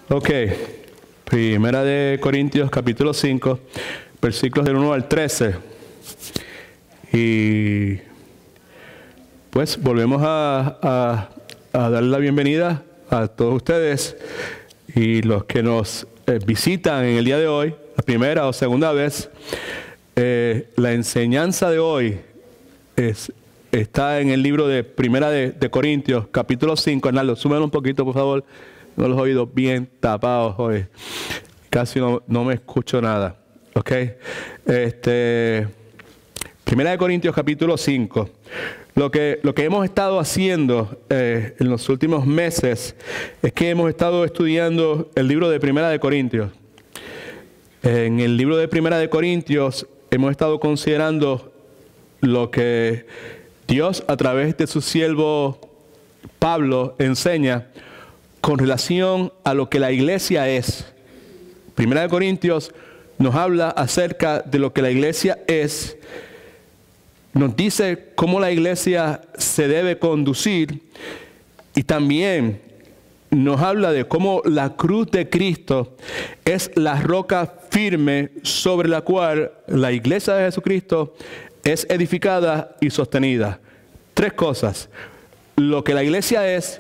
Ok, Primera de Corintios capítulo 5, versículos del 1 al 13. Y pues volvemos a darle la bienvenida a todos ustedes y los que nos visitan en el día de hoy, la primera o segunda vez. La enseñanza de hoy está en el libro de Primera de Corintios, capítulo 5. Arnaldo, súmelo un poquito, por favor. No los oídos bien tapados hoy. Casi no me escucho nada. ¿Ok? Primera de Corintios, capítulo 5. Lo que hemos estado haciendo en los últimos meses es que hemos estado estudiando el libro de Primera de Corintios. En el libro de Primera de Corintios hemos estado considerando lo que Dios a través de su siervo Pablo enseña con relación a lo que la iglesia es. Primera de Corintios nos habla acerca de lo que la iglesia es. Nos dice cómo la iglesia se debe conducir y también nos habla de cómo la cruz de Cristo es la roca firme sobre la cual la iglesia de Jesucristo es edificada y sostenida. Tres cosas: lo que la iglesia es,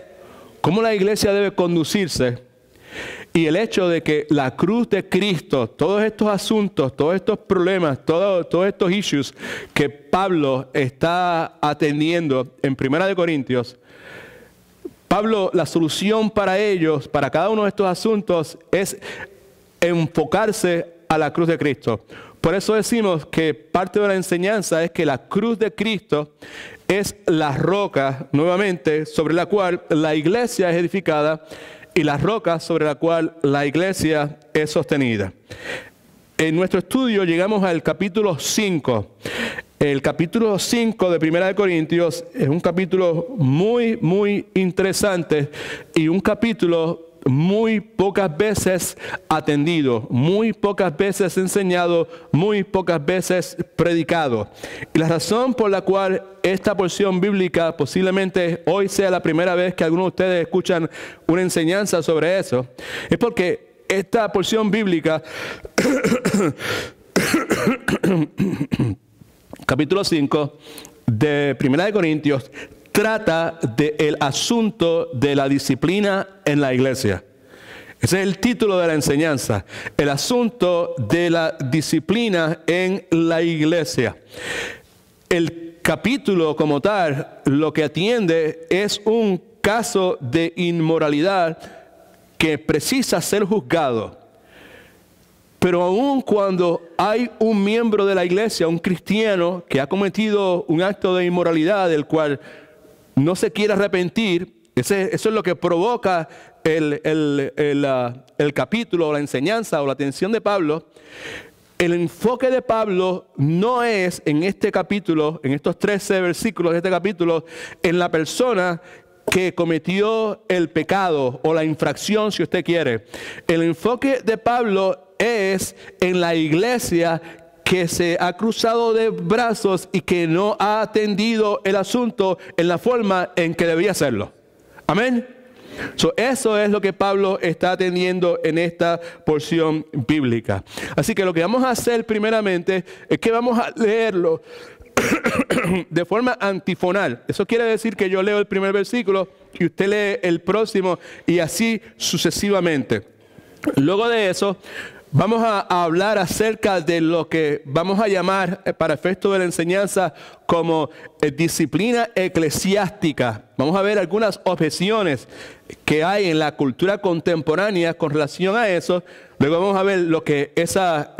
cómo la iglesia debe conducirse y el hecho de que la cruz de Cristo, todos estos asuntos, todos estos problemas, todos estos issues que Pablo está atendiendo en Primera de Corintios, Pablo, la solución para ellos, para cada uno de estos asuntos, es enfocarse a la cruz de Cristo. Por eso decimos que parte de la enseñanza es que la cruz de Cristo es la roca, nuevamente, sobre la cual la iglesia es edificada y la roca sobre la cual la iglesia es sostenida. En nuestro estudio llegamos al capítulo 5. El capítulo 5 de Primera de Corintios es un capítulo muy, muy interesante y un capítulo muy pocas veces atendido, muy pocas veces enseñado, muy pocas veces predicado. Y la razón por la cual esta porción bíblica posiblemente hoy sea la primera vez que algunos de ustedes escuchan una enseñanza sobre eso, es porque esta porción bíblica, capítulo 5 de Primera de Corintios, trata del asunto de la disciplina en la iglesia. Ese es el título de la enseñanza, el asunto de la disciplina en la iglesia. El capítulo como tal lo que atiende es un caso de inmoralidad que precisa ser juzgado. Pero aun cuando hay un miembro de la iglesia, un cristiano, que ha cometido un acto de inmoralidad del cual no se quiere arrepentir, eso es lo que provoca el capítulo, o la enseñanza, o la atención de Pablo. El enfoque de Pablo no es en este capítulo, en estos 13 versículos de este capítulo, en la persona que cometió el pecado o la infracción, si usted quiere. El enfoque de Pablo es en la iglesia que se ha cruzado de brazos y que no ha atendido el asunto en la forma en que debía hacerlo. Amén. Eso es lo que Pablo está atendiendo en esta porción bíblica. Así que lo que vamos a hacer primeramente es que vamos a leerlo de forma antifonal. Eso quiere decir que yo leo el primer versículo y usted lee el próximo y así sucesivamente. Luego de eso, vamos a hablar acerca de lo que vamos a llamar, para efecto de la enseñanza, como disciplina eclesiástica. Vamos a ver algunas objeciones que hay en la cultura contemporánea con relación a eso. Luego vamos a ver lo que esa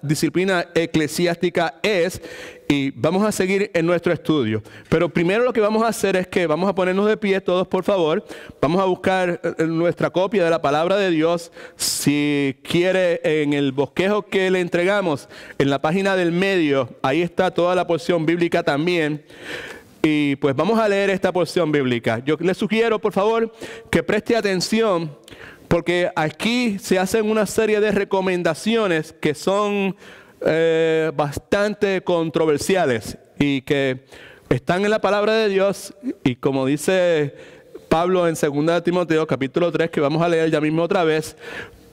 disciplina eclesiástica es y vamos a seguir en nuestro estudio. Pero primero lo que vamos a hacer es que vamos a ponernos de pie todos, por favor. Vamos a buscar nuestra copia de la palabra de Dios. Si quiere, en el bosquejo que le entregamos, en la página del medio, ahí está toda la porción bíblica también. Y pues vamos a leer esta porción bíblica. Yo le sugiero, por favor, que preste atención, porque aquí se hacen una serie de recomendaciones que son bastante controversiales y que están en la palabra de Dios. Y como dice Pablo en 2 Timoteo capítulo 3, que vamos a leer ya mismo otra vez,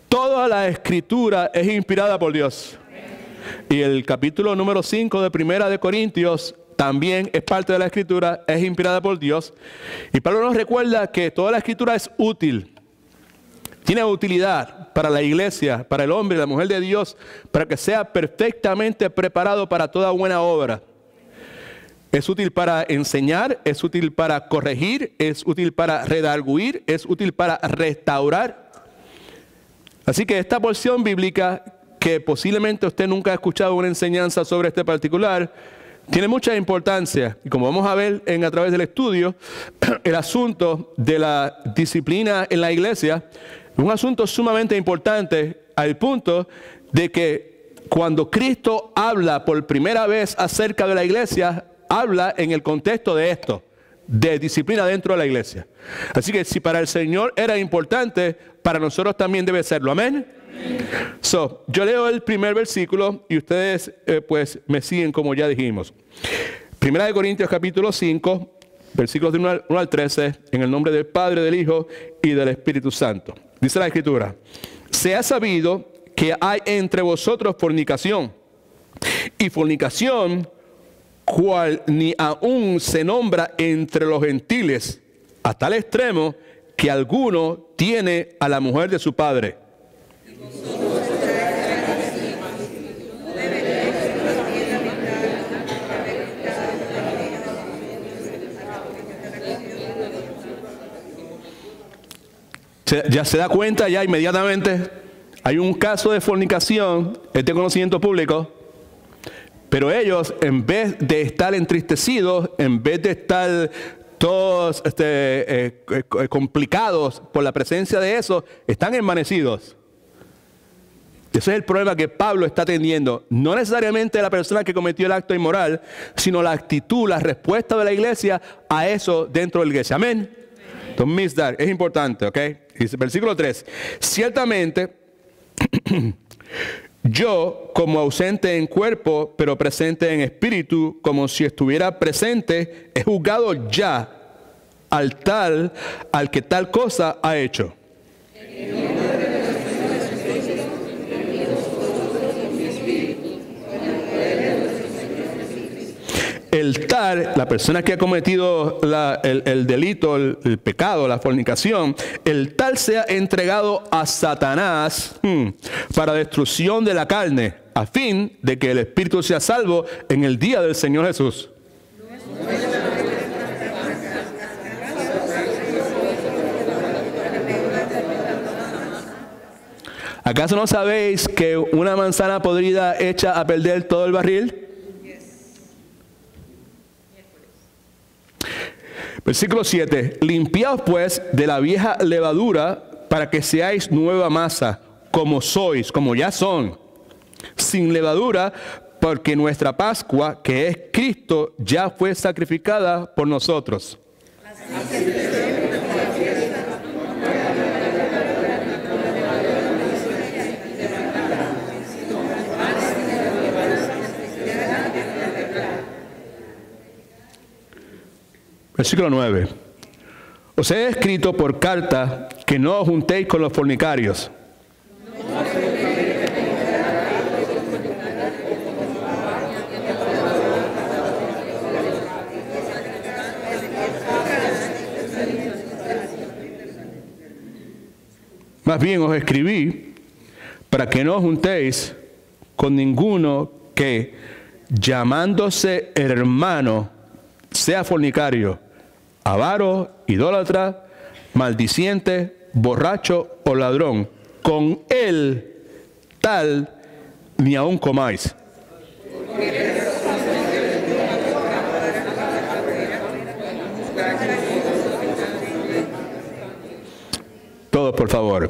toda la escritura es inspirada por Dios. Y el capítulo número 5 de Primera de Corintios también es parte de la escritura, es inspirada por Dios. Y Pablo nos recuerda que toda la escritura es útil. Tiene utilidad para la iglesia, para el hombre y la mujer de Dios, para que sea perfectamente preparado para toda buena obra. Es útil para enseñar, es útil para corregir, es útil para redarguir, es útil para restaurar. Así que esta porción bíblica, que posiblemente usted nunca ha escuchado una enseñanza sobre este particular, tiene mucha importancia. Y como vamos a ver a través del estudio, el asunto de la disciplina en la iglesia es un asunto sumamente importante, al punto de que cuando Cristo habla por primera vez acerca de la iglesia, habla en el contexto de esto, de disciplina dentro de la iglesia. Así que si para el Señor era importante, para nosotros también debe serlo. Amén. Yo leo el primer versículo y ustedes pues me siguen como ya dijimos. Primera de Corintios capítulo 5, versículos de 1 al 13, en el nombre del Padre, del Hijo y del Espíritu Santo. Dice la Escritura: se ha sabido que hay entre vosotros fornicación, y fornicación cual ni aún se nombra entre los gentiles, a tal extremo que alguno tiene a la mujer de su padre. Ya se da cuenta ya inmediatamente, hay un caso de fornicación, es de conocimiento público, pero ellos, en vez de estar entristecidos, en vez de estar todos complicados por la presencia de eso, están envanecidos. Ese es el problema que Pablo está atendiendo. No necesariamente la persona que cometió el acto inmoral, sino la actitud, la respuesta de la iglesia a eso dentro de la iglesia. Amén. Don't miss that. Es importante, ¿ok? Dice versículo 3. Ciertamente, yo, como ausente en cuerpo, pero presente en espíritu, como si estuviera presente, he juzgado ya al que tal cosa ha hecho. El tal, la persona que ha cometido el delito, el pecado, la fornicación, el tal sea entregado a Satanás para destrucción de la carne, a fin de que el espíritu sea salvo en el día del Señor Jesús. ¿Acaso no sabéis que una manzana podrida echa a perder todo el barril? Versículo 7. Limpiaos pues de la vieja levadura para que seáis nueva masa, como sois, como ya son, sin levadura, porque nuestra Pascua, que es Cristo, ya fue sacrificada por nosotros. Versículo 9. Os he escrito por carta que no os juntéis con los fornicarios. Más bien os escribí para que no os juntéis con ninguno que, llamándose hermano, sea fornicario, avaro, idólatra, maldiciente, borracho o ladrón. Con él tal ni aun comáis. Todos, por favor.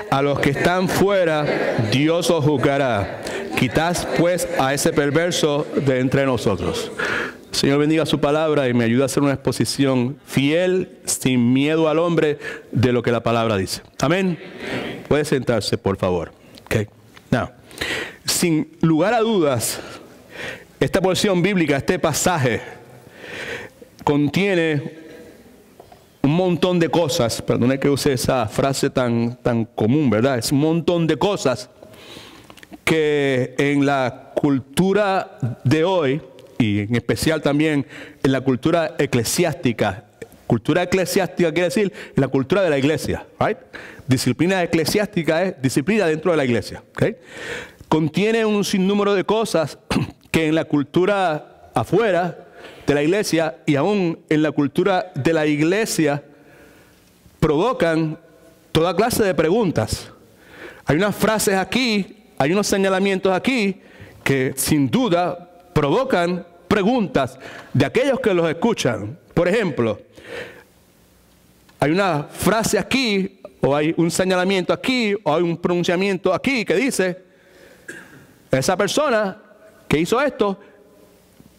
A los que están fuera, Dios os juzgará. Quitad pues a ese perverso de entre nosotros. Señor, bendiga su palabra y me ayuda a hacer una exposición fiel, sin miedo al hombre, de lo que la palabra dice. Amén. Puede sentarse, por favor. Okay. Now, sin lugar a dudas, esta porción bíblica, este pasaje, contiene un montón de cosas, perdone que use esa frase tan común, ¿verdad? Es un montón de cosas que en la cultura de hoy, y en especial también en la cultura eclesiástica quiere decir la cultura de la iglesia, right? Disciplina eclesiástica es disciplina dentro de la iglesia, ¿okay? Contiene un sinnúmero de cosas que en la cultura afuera de la iglesia y aún en la cultura de la iglesia provocan toda clase de preguntas. Hay unas frases aquí, hay unos señalamientos aquí que sin duda provocan preguntas de aquellos que los escuchan. Por ejemplo, hay una frase aquí, o hay un señalamiento aquí, o hay un pronunciamiento aquí que dice, esa persona que hizo esto,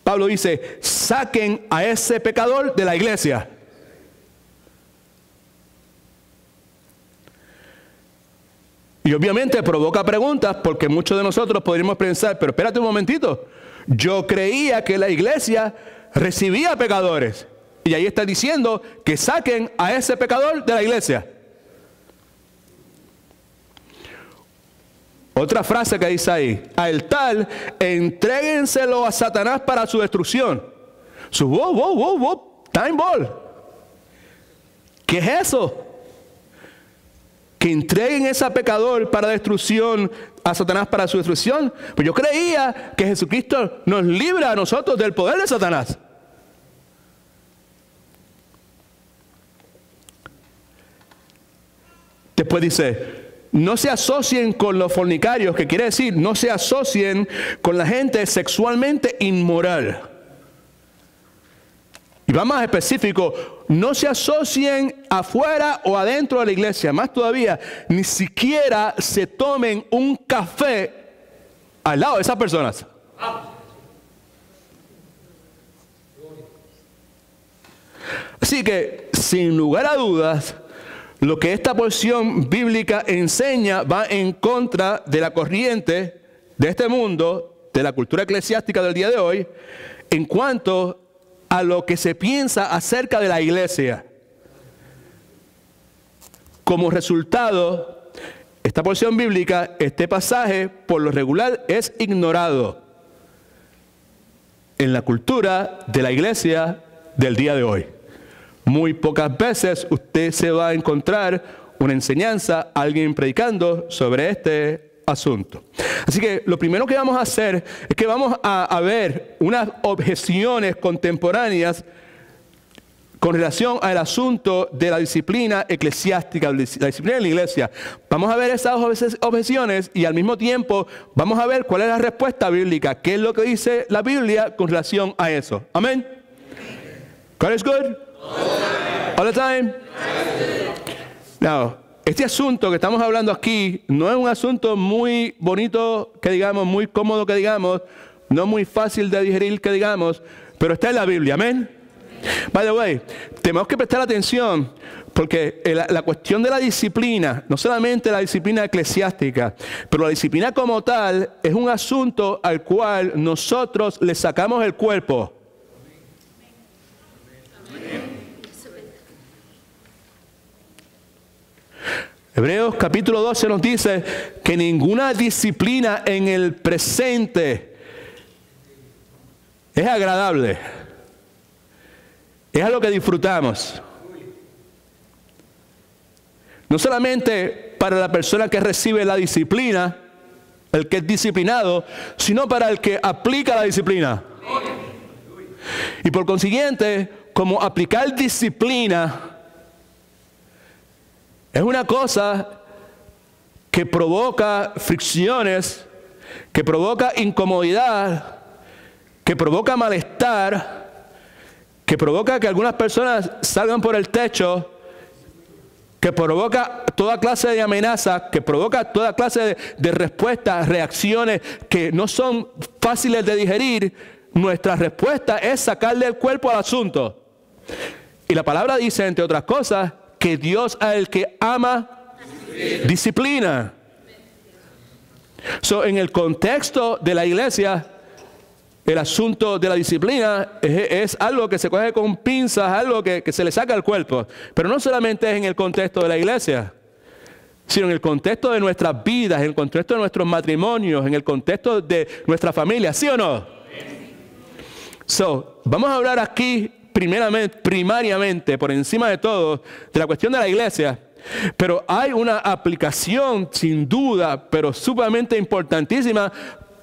Pablo dice, saquen a ese pecador de la iglesia. Y obviamente provoca preguntas porque muchos de nosotros podríamos pensar, pero espérate un momentito, yo creía que la iglesia recibía pecadores. Y ahí está diciendo que saquen a ese pecador de la iglesia. Otra frase que dice ahí, al tal, entréguenselo a Satanás para su destrucción. Time ball. ¿Qué es eso? Que entreguen a ese pecador para destrucción, a Satanás para su destrucción. Pues yo creía que Jesucristo nos libra a nosotros del poder de Satanás. Después dice, no se asocien con los fornicarios, que quiere decir, no se asocien con la gente sexualmente inmoral. Y va más específico, no se asocien afuera o adentro de la iglesia. Más todavía, ni siquiera se tomen un café al lado de esas personas. Así que, sin lugar a dudas, lo que esta porción bíblica enseña va en contra de la corriente de este mundo, de la cultura eclesiástica del día de hoy, en cuanto a lo que se piensa acerca de la iglesia. Como resultado, esta porción bíblica, este pasaje, por lo regular, es ignorado en la cultura de la iglesia del día de hoy. Muy pocas veces usted se va a encontrar una enseñanza, alguien predicando sobre este asunto. Así que lo primero que vamos a hacer es que vamos a ver unas objeciones contemporáneas con relación al asunto de la disciplina eclesiástica, la disciplina de la iglesia. Vamos a ver esas objeciones y al mismo tiempo vamos a ver cuál es la respuesta bíblica, qué es lo que dice la Biblia con relación a eso. Amén. God is good. All the time. Now, este asunto que estamos hablando aquí no es un asunto muy bonito que digamos, muy cómodo que digamos, no muy fácil de digerir que digamos, pero está en la Biblia, amén. By the way, tenemos que prestar atención porque la cuestión de la disciplina, no solamente la disciplina eclesiástica, pero la disciplina como tal es un asunto al cual nosotros le sacamos el cuerpo. Hebreos capítulo 12 nos dice que ninguna disciplina en el presente es agradable. Es algo que disfrutamos. No solamente para la persona que recibe la disciplina, el que es disciplinado, sino para el que aplica la disciplina. Y por consiguiente, como aplicar disciplina es una cosa que provoca fricciones, que provoca incomodidad, que provoca malestar, que provoca que algunas personas salgan por el techo, que provoca toda clase de amenazas, que provoca toda clase de respuestas, reacciones que no son fáciles de digerir. Nuestra respuesta es sacarle el cuerpo al asunto. Y la palabra dice, entre otras cosas, que Dios al que ama, disciplina. So, en el contexto de la iglesia, el asunto de la disciplina es algo que se coge con pinzas, algo que se le saca al cuerpo. Pero no solamente es en el contexto de la iglesia, sino en el contexto de nuestras vidas, en el contexto de nuestros matrimonios, en el contexto de nuestra familia, ¿sí o no? Vamos a hablar aquí primariamente, por encima de todo, de la cuestión de la iglesia. Pero hay una aplicación, sin duda, pero sumamente importantísima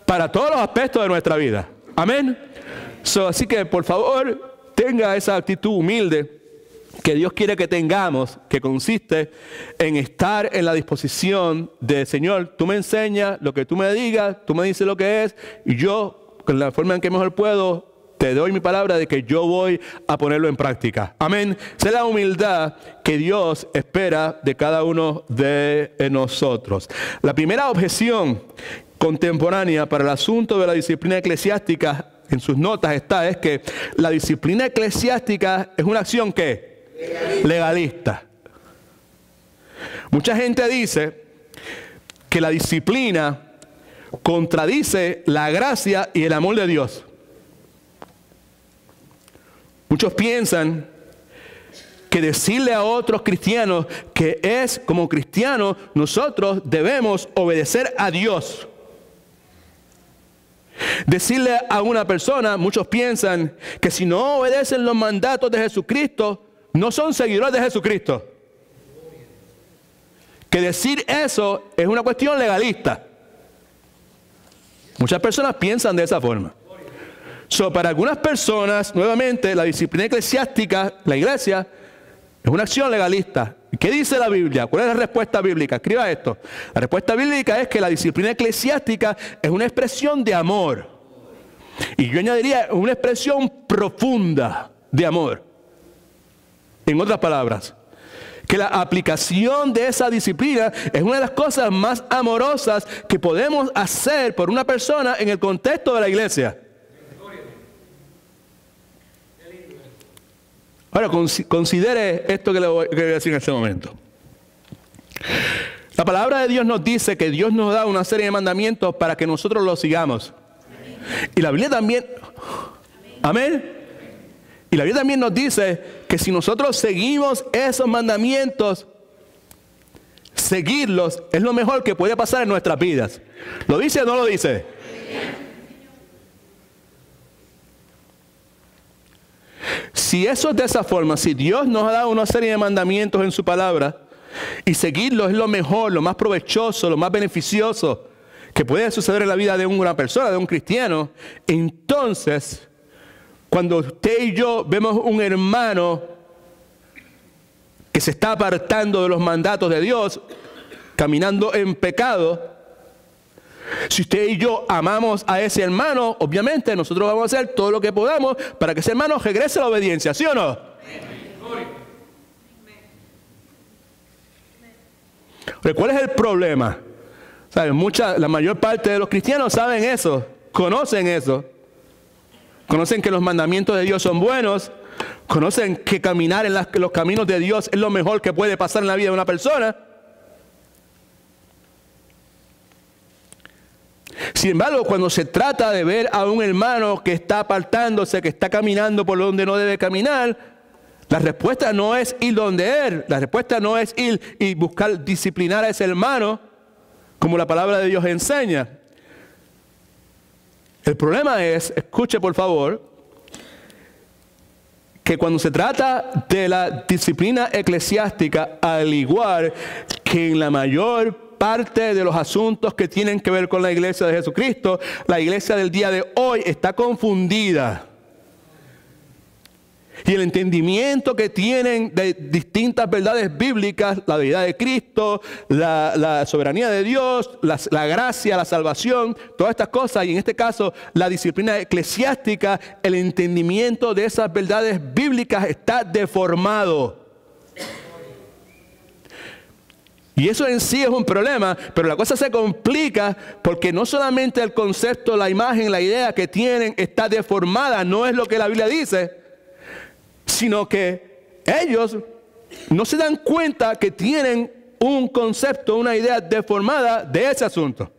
para todos los aspectos de nuestra vida. Amén. Así que, por favor, tenga esa actitud humilde que Dios quiere que tengamos, que consiste en estar en la disposición de, Señor, tú me enseñas lo que tú me digas, tú me dices lo que es, y yo, con la forma en que mejor puedo, te doy mi palabra de que yo voy a ponerlo en práctica. Amén. Esa es la humildad que Dios espera de cada uno de nosotros. La primera objeción contemporánea para el asunto de la disciplina eclesiástica, en sus notas es que la disciplina eclesiástica es una acción ¿qué? Legalista. Mucha gente dice que la disciplina contradice la gracia y el amor de Dios. Muchos piensan que decirle a otros cristianos que es como cristianos, nosotros debemos obedecer a Dios. Decirle a una persona, muchos piensan que si no obedecen los mandatos de Jesucristo, no son seguidores de Jesucristo. Que decir eso es una cuestión legalista. Muchas personas piensan de esa forma. Para algunas personas, nuevamente, la disciplina eclesiástica, la iglesia, es una acción legalista. ¿Qué dice la Biblia? ¿Cuál es la respuesta bíblica? Escriba esto. La respuesta bíblica es que la disciplina eclesiástica es una expresión de amor. Y yo añadiría una expresión profunda de amor. En otras palabras, que la aplicación de esa disciplina es una de las cosas más amorosas que podemos hacer por una persona en el contexto de la iglesia. Ahora, considere esto que le voy a decir en este momento. La palabra de Dios nos dice que Dios nos da una serie de mandamientos para que nosotros los sigamos. Y la Biblia también, amén. Y la Biblia también nos dice que si nosotros seguimos esos mandamientos, seguirlos es lo mejor que puede pasar en nuestras vidas. ¿Lo dice o no lo dice? Si eso es de esa forma, si Dios nos ha dado una serie de mandamientos en su palabra y seguirlos es lo mejor, lo más provechoso, lo más beneficioso que puede suceder en la vida de una persona, de un cristiano, entonces cuando usted y yo vemos un hermano que se está apartando de los mandatos de Dios, caminando en pecado, si usted y yo amamos a ese hermano, obviamente nosotros vamos a hacer todo lo que podamos para que ese hermano regrese a la obediencia, ¿sí o no? Pero ¿cuál es el problema? ¿Saben? La mayor parte de los cristianos saben eso, conocen eso. Conocen que los mandamientos de Dios son buenos, conocen que caminar en los caminos de Dios es lo mejor que puede pasar en la vida de una persona. Sin embargo, cuando se trata de ver a un hermano que está apartándose, que está caminando por donde no debe caminar, la respuesta no es ir donde él, la respuesta no es ir y buscar disciplinar a ese hermano, como la palabra de Dios enseña. El problema es, escuche por favor, que cuando se trata de la disciplina eclesiástica, al igual que en la mayor parte de los asuntos que tienen que ver con la iglesia de Jesucristo, la iglesia del día de hoy está confundida. Y el entendimiento que tienen de distintas verdades bíblicas, la deidad de Cristo, la soberanía de Dios, la gracia, la salvación, todas estas cosas, y en este caso la disciplina eclesiástica, el entendimiento de esas verdades bíblicas está deformado. Y eso en sí es un problema, pero la cosa se complica porque no solamente el concepto, la imagen, la idea que tienen está deformada, no es lo que la Biblia dice, sino que ellos no se dan cuenta que tienen un concepto, una idea deformada de ese asunto.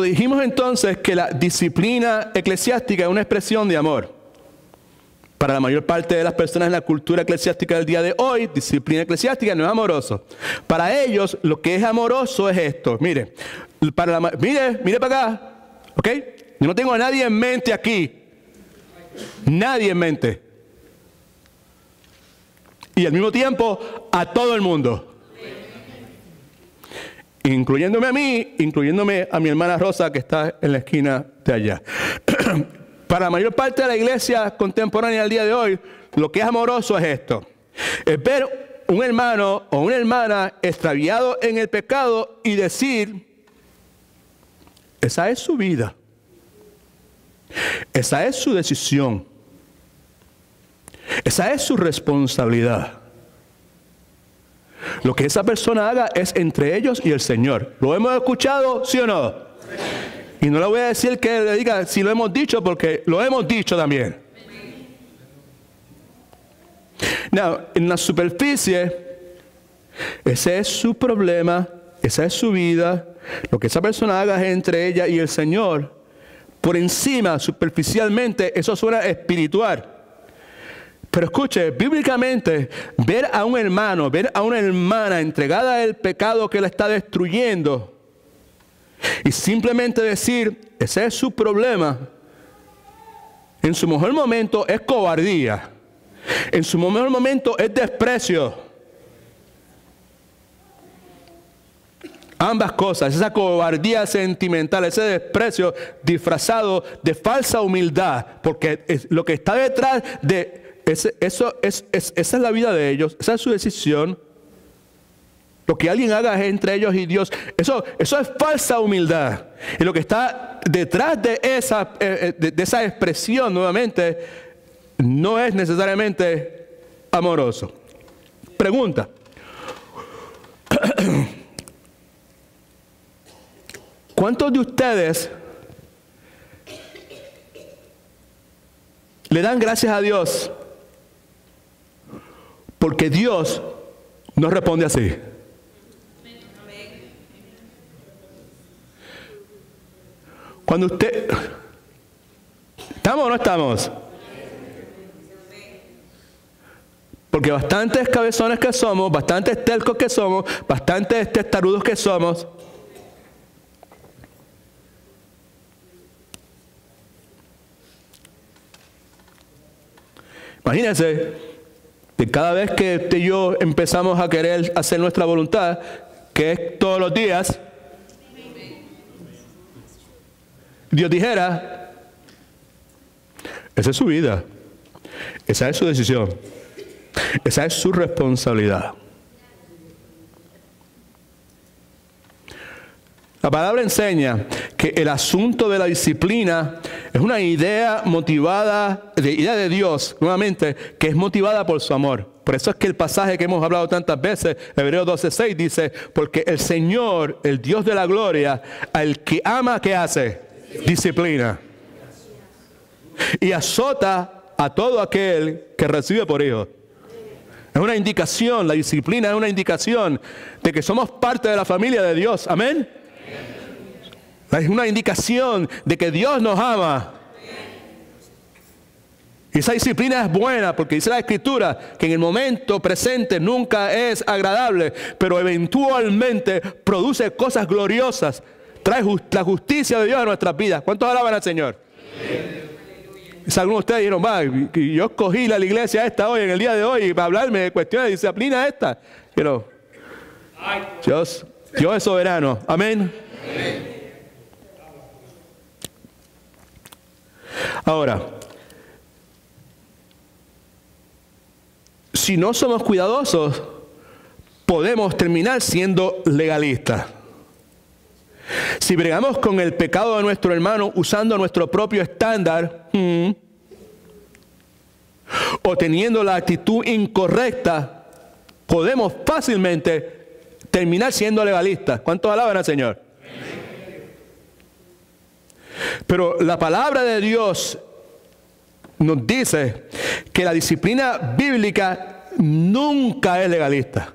dijimos entonces que la disciplina eclesiástica es una expresión de amor. Para la mayor parte de las personas en la cultura eclesiástica del día de hoy, disciplina eclesiástica no es amoroso. Para ellos, lo que es amoroso es esto. Mire para acá. ¿Ok? Yo no tengo a nadie en mente aquí. Nadie en mente. Y al mismo tiempo, a todo el mundo. Incluyéndome a mí, incluyéndome a mi hermana Rosa, que está en la esquina de allá. Para la mayor parte de la iglesia contemporánea del día de hoy, lo que es amoroso es esto. Es ver un hermano o una hermana extraviado en el pecado y decir, esa es su vida. Esa es su decisión. Esa es su responsabilidad. Lo que esa persona haga es entre ellos y el Señor. ¿Lo hemos escuchado, sí o no? Y no le voy a decir que le diga si lo hemos dicho, porque lo hemos dicho también. No, en la superficie, ese es su problema, esa es su vida. Lo que esa persona haga es entre ella y el Señor. Por encima, superficialmente, eso suena espiritual. Pero escuche, bíblicamente, ver a un hermano, ver a una hermana entregada al pecado que la está destruyendo y simplemente decir, ese es su problema, en su mejor momento es cobardía, en su mejor momento es desprecio. Ambas cosas, esa cobardía sentimental, ese desprecio disfrazado de falsa humildad, porque lo que está detrás de esa es la vida de ellos, esa es su decisión. Lo que alguien haga es entre ellos y Dios. Eso es falsa humildad. Y lo que está detrás de esa expresión, nuevamente, no es necesariamente amoroso. Pregunta. ¿Cuántos de ustedes le dan gracias a Dios porque Dios no responde así? Cuando usted... ¿Estamos o no estamos? Porque bastantes cabezones que somos, bastantes tercos que somos, bastantes testarudos que somos. Imagínense que cada vez que usted y yo empezamos a querer hacer nuestra voluntad, que es todos los días, Dios dijera, esa es su vida, esa es su decisión, esa es su responsabilidad. La palabra enseña que el asunto de la disciplina es una idea motivada, idea de Dios, nuevamente, que es motivada por su amor. Por eso es que el pasaje que hemos hablado tantas veces, Hebreos 12:6, dice, porque el Señor, el Dios de la gloria, al que ama, ¿qué hace? Disciplina. Y azota a todo aquel que recibe por hijo. Es una indicación, la disciplina es una indicación de que somos parte de la familia de Dios. Amén. Es una indicación de que Dios nos ama. Y esa disciplina es buena porque dice la Escritura que en el momento presente nunca es agradable, pero eventualmente produce cosas gloriosas. Trae la justicia de Dios a nuestras vidas. ¿Cuántos alaban al Señor? Si algunos de ustedes dijeron, va, yo escogí la iglesia esta hoy, en el día de hoy, para hablarme de cuestiones de disciplina esta. Pero Dios es soberano. Amén. Ahora, si no somos cuidadosos, podemos terminar siendo legalistas. Si bregamos con el pecado de nuestro hermano usando nuestro propio estándar, o teniendo la actitud incorrecta, podemos fácilmente terminar siendo legalistas. ¿Cuántos alaban al Señor? Pero la palabra de Dios nos dice que la disciplina bíblica nunca es legalista.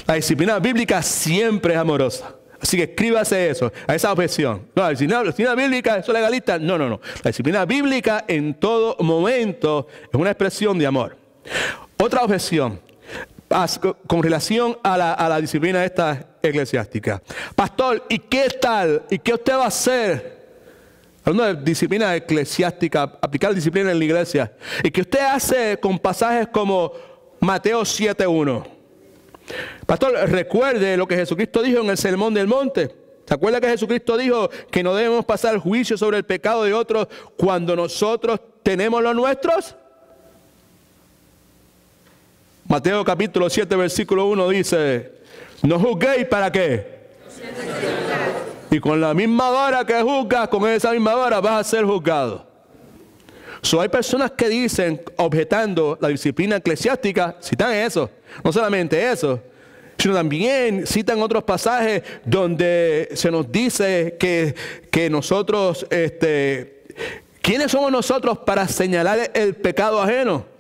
La disciplina bíblica siempre es amorosa. Así que escríbase eso, a esa objeción. No, la disciplina bíblica, ¿eso es legalista? No. La disciplina bíblica en todo momento es una expresión de amor. Otra objeción con relación a la disciplina esta eclesiástica. Pastor, ¿y qué tal? ¿Y qué usted va a hacer? Hablando de disciplina eclesiástica, aplicar disciplina en la iglesia. ¿Y qué usted hace con pasajes como Mateo 7:1? Pastor, recuerde lo que Jesucristo dijo en el Sermón del Monte. ¿Se acuerda que Jesucristo dijo que no debemos pasar juicio sobre el pecado de otros cuando nosotros tenemos los nuestros? Mateo capítulo 7, versículo 1 dice, no juzguéis, ¿para qué? Y con la misma vara que juzgas, con esa misma vara vas a ser juzgado. Hay personas que dicen, objetando la disciplina eclesiástica, citan eso. No solamente eso, sino también citan otros pasajes donde se nos dice que nosotros, ¿quiénes somos nosotros para señalar el pecado ajeno?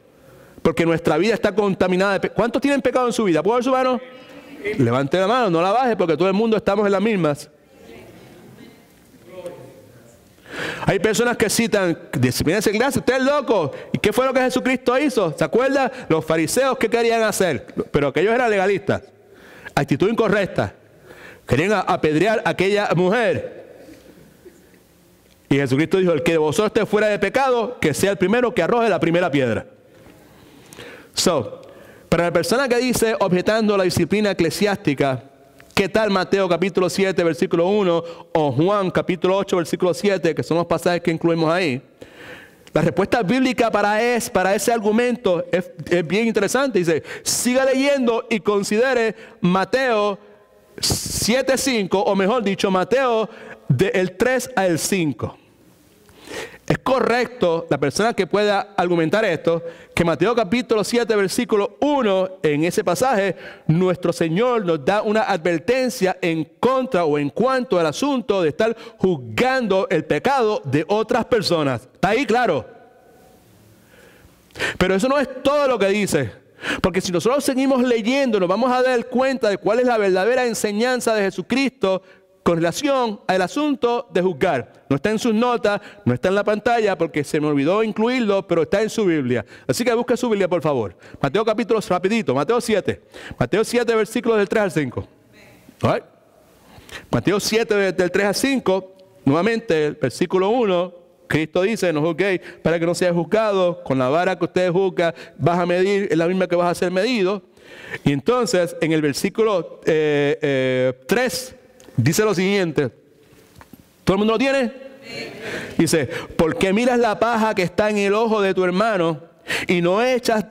Porque nuestra vida está contaminada. ¿Cuántos tienen pecado en su vida? ¿Puedo ver su mano? Levante la mano, no la baje, porque todo el mundo estamos en las mismas. Hay personas que citan, disciplina eclesiástica, usted es loco. ¿Y qué fue lo que Jesucristo hizo? ¿Se acuerda? Los fariseos, ¿qué querían hacer? Pero aquellos eran legalistas. Actitud incorrecta. Querían apedrear a aquella mujer. Y Jesucristo dijo, el que de vosotros esté fuera de pecado, que sea el primero que arroje la primera piedra. Para la persona que dice, objetando la disciplina eclesiástica, ¿qué tal Mateo capítulo 7, versículo 1 o Juan capítulo 8, versículo 7, que son los pasajes que incluimos ahí? La respuesta bíblica para ese argumento es bien interesante. Dice, siga leyendo y considere Mateo 7:5, o mejor dicho, Mateo del 3 al 5. Es correcto, la persona que pueda argumentar esto, que Mateo capítulo 7, versículo 1, en ese pasaje, nuestro Señor nos da una advertencia en contra o en cuanto al asunto de estar juzgando el pecado de otras personas. ¿Está ahí claro? Pero eso no es todo lo que dice. Porque si nosotros seguimos leyendo, nos vamos a dar cuenta de cuál es la verdadera enseñanza de Jesucristo con relación al asunto de juzgar. No está en sus notas, no está en la pantalla porque se me olvidó incluirlo, pero está en su Biblia. Así que busque su Biblia, por favor. Mateo capítulo, rapidito, Mateo 7. Mateo 7, versículos del 3 al 5. ¿Right? Mateo 7, del 3 al 5, nuevamente, el versículo 1, Cristo dice, no juzguéis para que no seas juzgado. Con la vara que ustedes juzgan, vas a medir, es la misma que vas a ser medido. Y entonces, en el versículo 3, dice lo siguiente. ¿Todo el mundo lo tiene? Dice, ¿por qué miras la paja que está en el ojo de tu hermano y no echas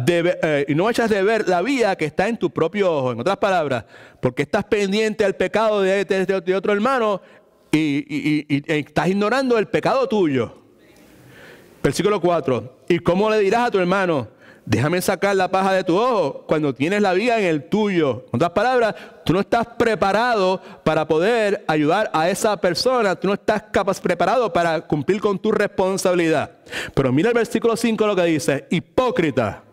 de ver la viga que está en tu propio ojo? En otras palabras, ¿por qué estás pendiente al pecado de otro hermano y estás ignorando el pecado tuyo? Versículo 4. ¿Y cómo le dirás a tu hermano, déjame sacar la paja de tu ojo cuando tienes la viga en el tuyo? En otras palabras, tú no estás preparado para poder ayudar a esa persona. Tú no estás preparado para cumplir con tu responsabilidad. Pero mira el versículo 5 lo que dice. Hipócrita,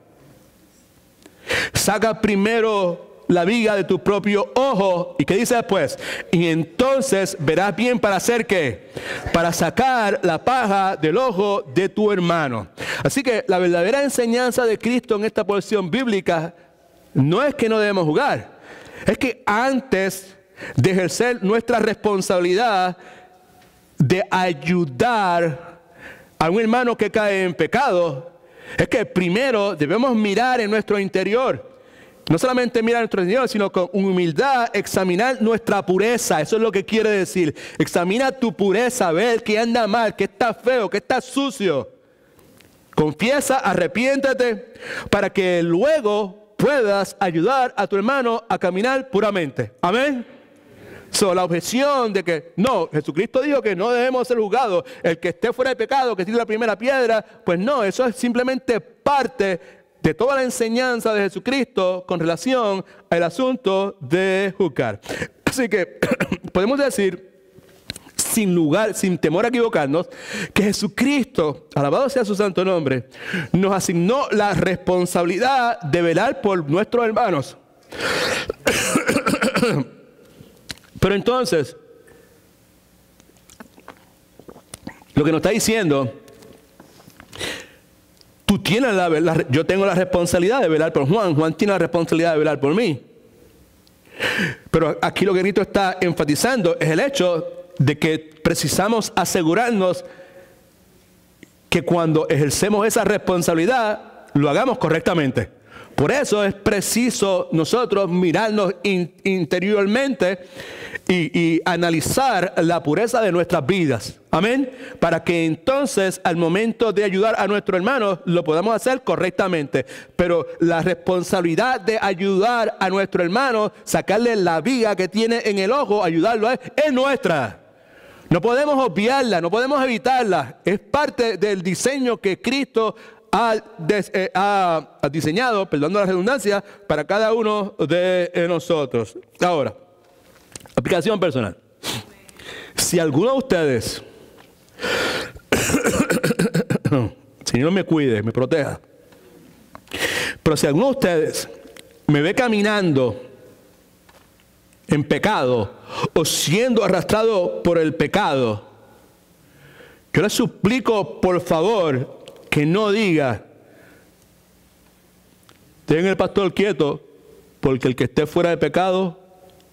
saca primero la viga de tu propio ojo. ¿Y qué dice después? Y entonces verás bien para hacer ¿qué? Para sacar la paja del ojo de tu hermano. Así que la verdadera enseñanza de Cristo en esta porción bíblica no es que no debemos jugar. Es que antes de ejercer nuestra responsabilidad de ayudar a un hermano que cae en pecado, es que primero debemos mirar en nuestro interior. No solamente mirar nuestro interior, sino con humildad examinar nuestra pureza. Eso es lo que quiere decir. Examina tu pureza, ver qué anda mal, qué está feo, qué está sucio. Confiesa, arrepiéntate, para que luego puedas ayudar a tu hermano a caminar puramente. Amén. La objeción de que no, Jesucristo dijo que no debemos ser juzgados. El que esté fuera de pecado, que tire la primera piedra, pues no, eso es simplemente parte de toda la enseñanza de Jesucristo con relación al asunto de juzgar. Así que podemos decir, sin temor a equivocarnos, que Jesucristo, alabado sea su santo nombre, nos asignó la responsabilidad de velar por nuestros hermanos. Pero entonces, lo que nos está diciendo, tú tienes yo tengo la responsabilidad de velar por Juan. Juan tiene la responsabilidad de velar por mí. Pero aquí lo que Cristo está enfatizando es el hecho de que precisamos asegurarnos que cuando ejercemos esa responsabilidad, lo hagamos correctamente. Por eso es preciso nosotros mirarnos interiormente y analizar la pureza de nuestras vidas. Amén. Para que entonces al momento de ayudar a nuestro hermano lo podamos hacer correctamente. Pero la responsabilidad de ayudar a nuestro hermano, sacarle la viga que tiene en el ojo, ayudarlo a él, es nuestra. No podemos obviarla, no podemos evitarla. Es parte del diseño que Cristo ha diseñado, perdón la redundancia, para cada uno de nosotros. Ahora, aplicación personal. Si alguno de ustedes, Señor me cuide, me proteja, pero si alguno de ustedes me ve caminando en pecado o siendo arrastrado por el pecado, yo les suplico por favor que no diga, dejen el pastor quieto, porque el que esté fuera de pecado,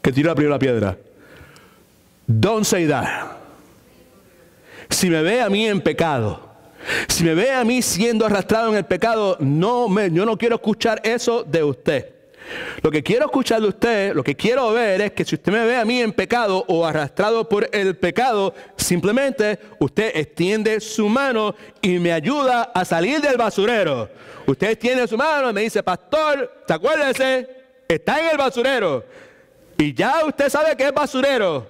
que tire la primera piedra. Don't say that. Si me ve a mí en pecado, si me ve a mí siendo arrastrado en el pecado, yo no quiero escuchar eso de usted. Lo que quiero escuchar de usted, lo que quiero ver es que si usted me ve a mí en pecado o arrastrado por el pecado, simplemente usted extiende su mano y me ayuda a salir del basurero. Usted extiende su mano y me dice, pastor, acuérdese, está en el basurero. Y ya usted sabe que es basurero.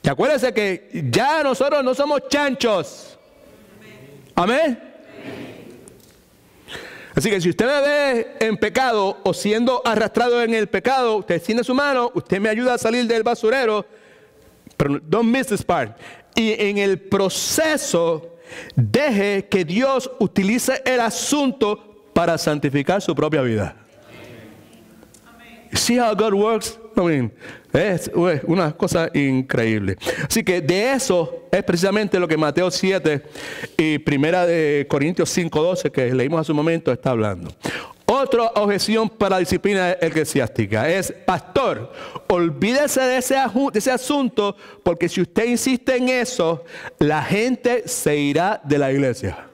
Y acuérdese que ya nosotros no somos chanchos. Amén. Así que si usted me ve en pecado o siendo arrastrado en el pecado, usted extiende su mano, usted me ayuda a salir del basurero, pero don't miss this part. Y en el proceso, deje que Dios utilice el asunto para santificar su propia vida. See how God works? I mean, es una cosa increíble. Así que de eso es precisamente lo que Mateo 7 y 1 Corintios 5:12 que leímos hace un momento está hablando. Otra objeción para la disciplina eclesiástica es, pastor, olvídese de ese asunto, porque si usted insiste en eso, la gente se irá de la iglesia.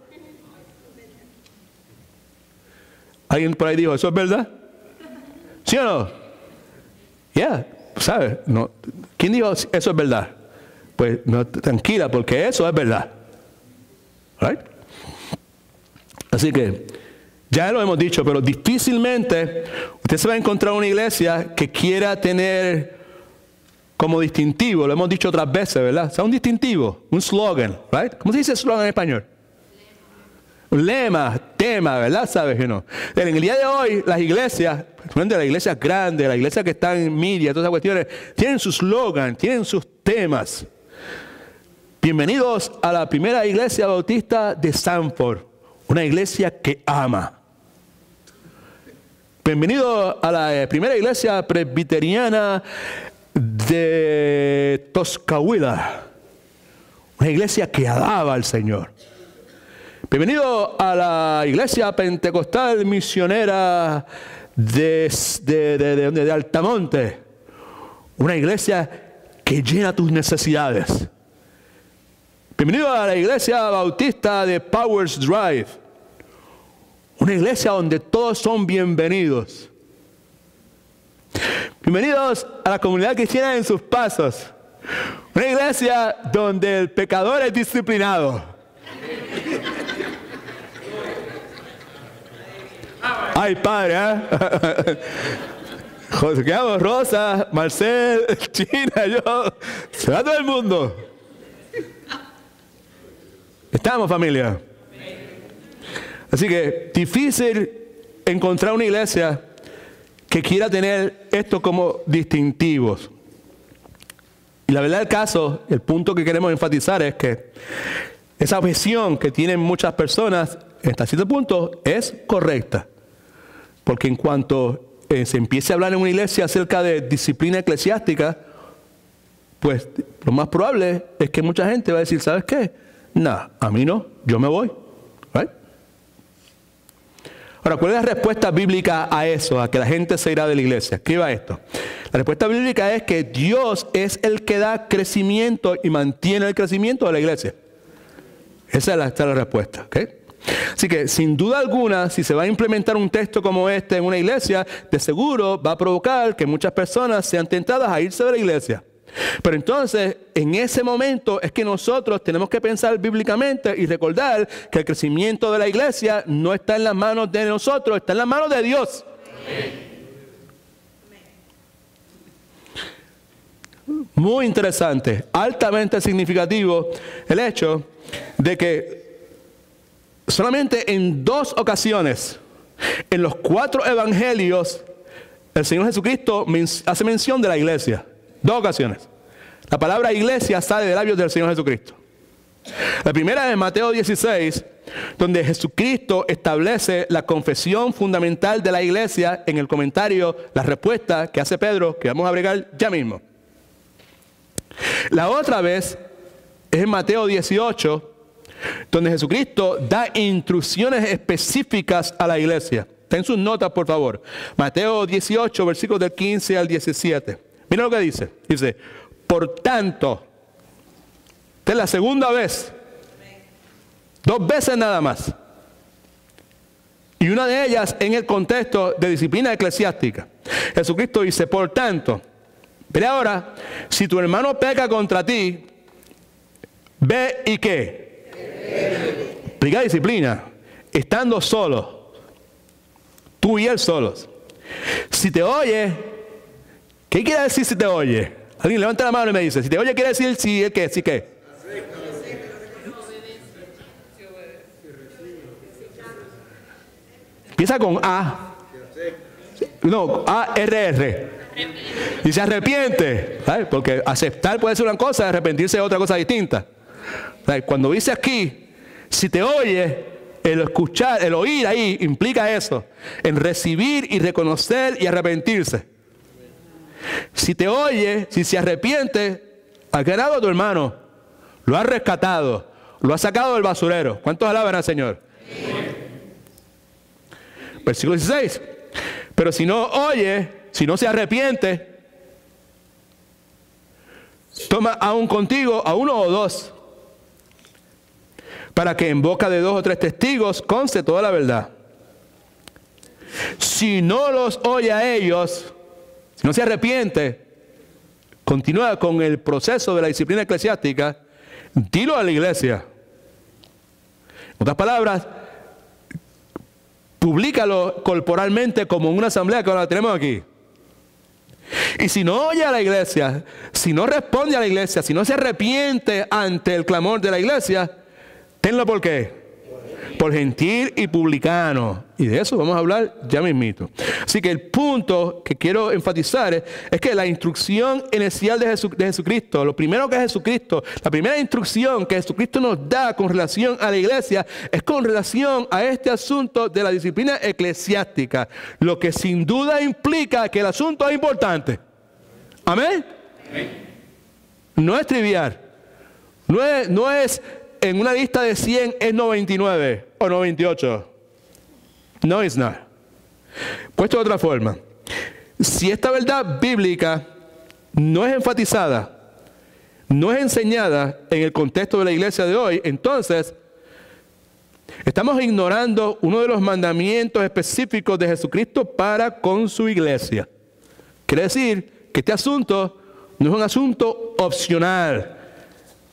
¿Alguien por ahí dijo, eso es verdad? ¿Sí o no? ¿Sabes? No. ¿Quién dijo eso es verdad? Pues no, tranquila, porque eso es verdad. Right? Así que, ya lo hemos dicho, pero difícilmente usted se va a encontrar una iglesia que quiera tener como distintivo, lo hemos dicho otras veces, ¿verdad? O sea, un distintivo, un slogan, right? ¿Cómo se dice slogan en español? Un lema, tema, ¿verdad? ¿Sabes que no? En el día de hoy, las iglesias, las iglesias grandes, las iglesias que están en media, todas esas cuestiones, tienen su slogan, tienen sus temas. Bienvenidos a la primera iglesia bautista de Sanford, una iglesia que ama. Bienvenido a la primera iglesia presbiteriana de Toscahuila, una iglesia que alaba al Señor. Bienvenido a la iglesia pentecostal misionera de Altamonte, una iglesia que llena tus necesidades. Bienvenido a la iglesia bautista de Powers Drive, una iglesia donde todos son bienvenidos. Bienvenidos a la comunidad cristiana en sus pasos, una iglesia donde el pecador es disciplinado. Ay, padre, ¿eh? José, ¿qué hago? Rosa, Marcel, China, yo. Se va todo el mundo. Estamos, familia. Así que difícil encontrar una iglesia que quiera tener esto como distintivos. Y la verdad del caso, el punto que queremos enfatizar es que esa objeción que tienen muchas personas hasta cierto punto es correcta. Porque en cuanto se empiece a hablar en una iglesia acerca de disciplina eclesiástica, pues lo más probable es que mucha gente va a decir, ¿sabes qué? Nah, a mí no, yo me voy. ¿Right? Ahora, ¿cuál es la respuesta bíblica a eso, a que la gente se irá de la iglesia? ¿Qué va esto? La respuesta bíblica es que Dios es el que da crecimiento y mantiene el crecimiento de la iglesia. Esa es la respuesta. ¿Okay? Así que, sin duda alguna, si se va a implementar un texto como este en una iglesia, de seguro va a provocar que muchas personas sean tentadas a irse de la iglesia. Pero entonces, en ese momento es que nosotros tenemos que pensar bíblicamente y recordar que el crecimiento de la iglesia no está en las manos de nosotros, está en las manos de Dios. Muy interesante, altamente significativo el hecho de que solamente en 2 ocasiones, en los 4 evangelios, el Señor Jesucristo hace mención de la iglesia. 2 ocasiones. La palabra iglesia sale de labios del Señor Jesucristo. La primera es en Mateo 16, donde Jesucristo establece la confesión fundamental de la iglesia en el comentario, la respuesta que hace Pedro, que vamos a bregar ya mismo. La otra vez es en Mateo 18, donde Jesucristo da instrucciones específicas a la iglesia. Ten sus notas, por favor. Mateo 18, versículos del 15 al 17. Mira lo que dice. Dice, por tanto, esta es la segunda vez. 2 veces nada más. Y una de ellas en el contexto de disciplina eclesiástica. Jesucristo dice, por tanto, pero ahora, si tu hermano peca contra ti, ve y ¿qué? Aplica disciplina, estando solos, tú y él solos. Si te oye, ¿qué quiere decir si te oye? Alguien levanta la mano y me dice, si te oye quiere decir si el qué, si qué. Empieza con A. No, A-R-R. Y se arrepiente. ¿Sabes? Porque aceptar puede ser una cosa, arrepentirse es otra cosa distinta. ¿Sabes? Cuando dice aquí, si te oye, el escuchar, el oír ahí implica eso. En recibir y reconocer y arrepentirse. Si te oye, si se arrepiente, ha ganado a tu hermano. Lo ha rescatado. Lo ha sacado del basurero. ¿Cuántos alaban al Señor? Versículo 16. Pero si no oye, si no se arrepiente, toma aún contigo a 1 o 2, para que en boca de 2 o 3 testigos conste toda la verdad. Si no los oye a ellos, si no se arrepiente, continúa con el proceso de la disciplina eclesiástica, dilo a la iglesia. En otras palabras, publícalo corporalmente como en una asamblea que ahora tenemos aquí. Y si no oye a la iglesia, si no responde a la iglesia, si no se arrepiente ante el clamor de la iglesia, tenlo por qué. Por gentil y publicano. Y de eso vamos a hablar ya mismito. Así que el punto que quiero enfatizar es que la instrucción inicial de Jesucristo, lo primero que Jesucristo, la primera instrucción que Jesucristo nos da con relación a la iglesia es con relación a este asunto de la disciplina eclesiástica. Lo que sin duda implica que el asunto es importante. ¿Amén? Amén. No es trivial. No es en una lista de 100 es 99 o 98. No, it's not. Puesto de otra forma, si esta verdad bíblica no es enfatizada, no es enseñada en el contexto de la iglesia de hoy, entonces estamos ignorando uno de los mandamientos específicos de Jesucristo para con su iglesia. Quiere decir que este asunto no es un asunto opcional.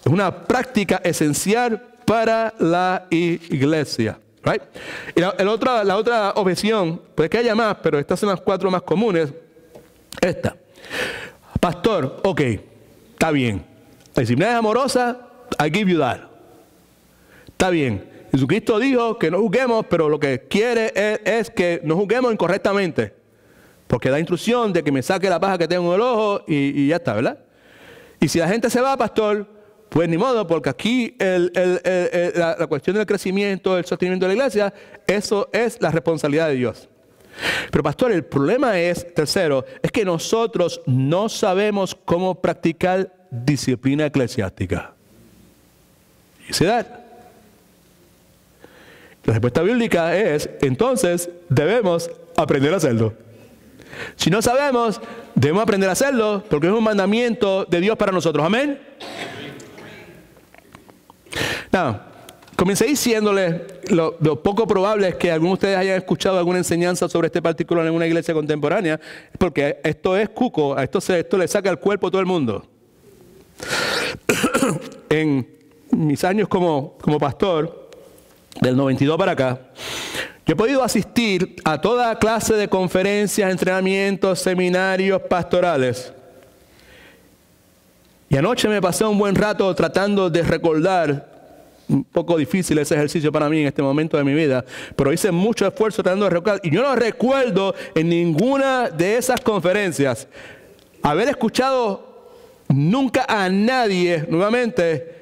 Es una práctica esencial para la iglesia. Right? Y la otra objeción, puede que haya más, pero estas son las 4 más comunes. Esta. Pastor, ok, está bien. La disciplina es amorosa, I give you that. Está bien. Jesucristo dijo que no juzguemos, pero lo que quiere es que no juzguemos incorrectamente. Porque da instrucción de que me saque la paja que tengo en el ojo y ya está, ¿verdad? Y si la gente se va, pastor, pues ni modo, porque aquí la cuestión del crecimiento, el sostenimiento de la iglesia, eso es la responsabilidad de Dios. Pero pastor, el problema es, tercero, es que nosotros no sabemos cómo practicar disciplina eclesiástica? You see that? La respuesta bíblica es, entonces, debemos aprender a hacerlo. Si no sabemos, debemos aprender a hacerlo porque es un mandamiento de Dios para nosotros. Amén. Now, comencé diciéndole lo poco probable es que algunos de ustedes hayan escuchado alguna enseñanza sobre este particular en una iglesia contemporánea, porque esto es cuco, esto le saca el cuerpo a todo el mundo. En mis años como pastor, del 92 para acá, yo he podido asistir a toda clase de conferencias, entrenamientos, seminarios pastorales. Y anoche me pasé un buen rato tratando de recordar. Un poco difícil ese ejercicio para mí en este momento de mi vida, pero hice mucho esfuerzo tratando de recordar. Y yo no recuerdo en ninguna de esas conferencias haber escuchado nunca a nadie nuevamente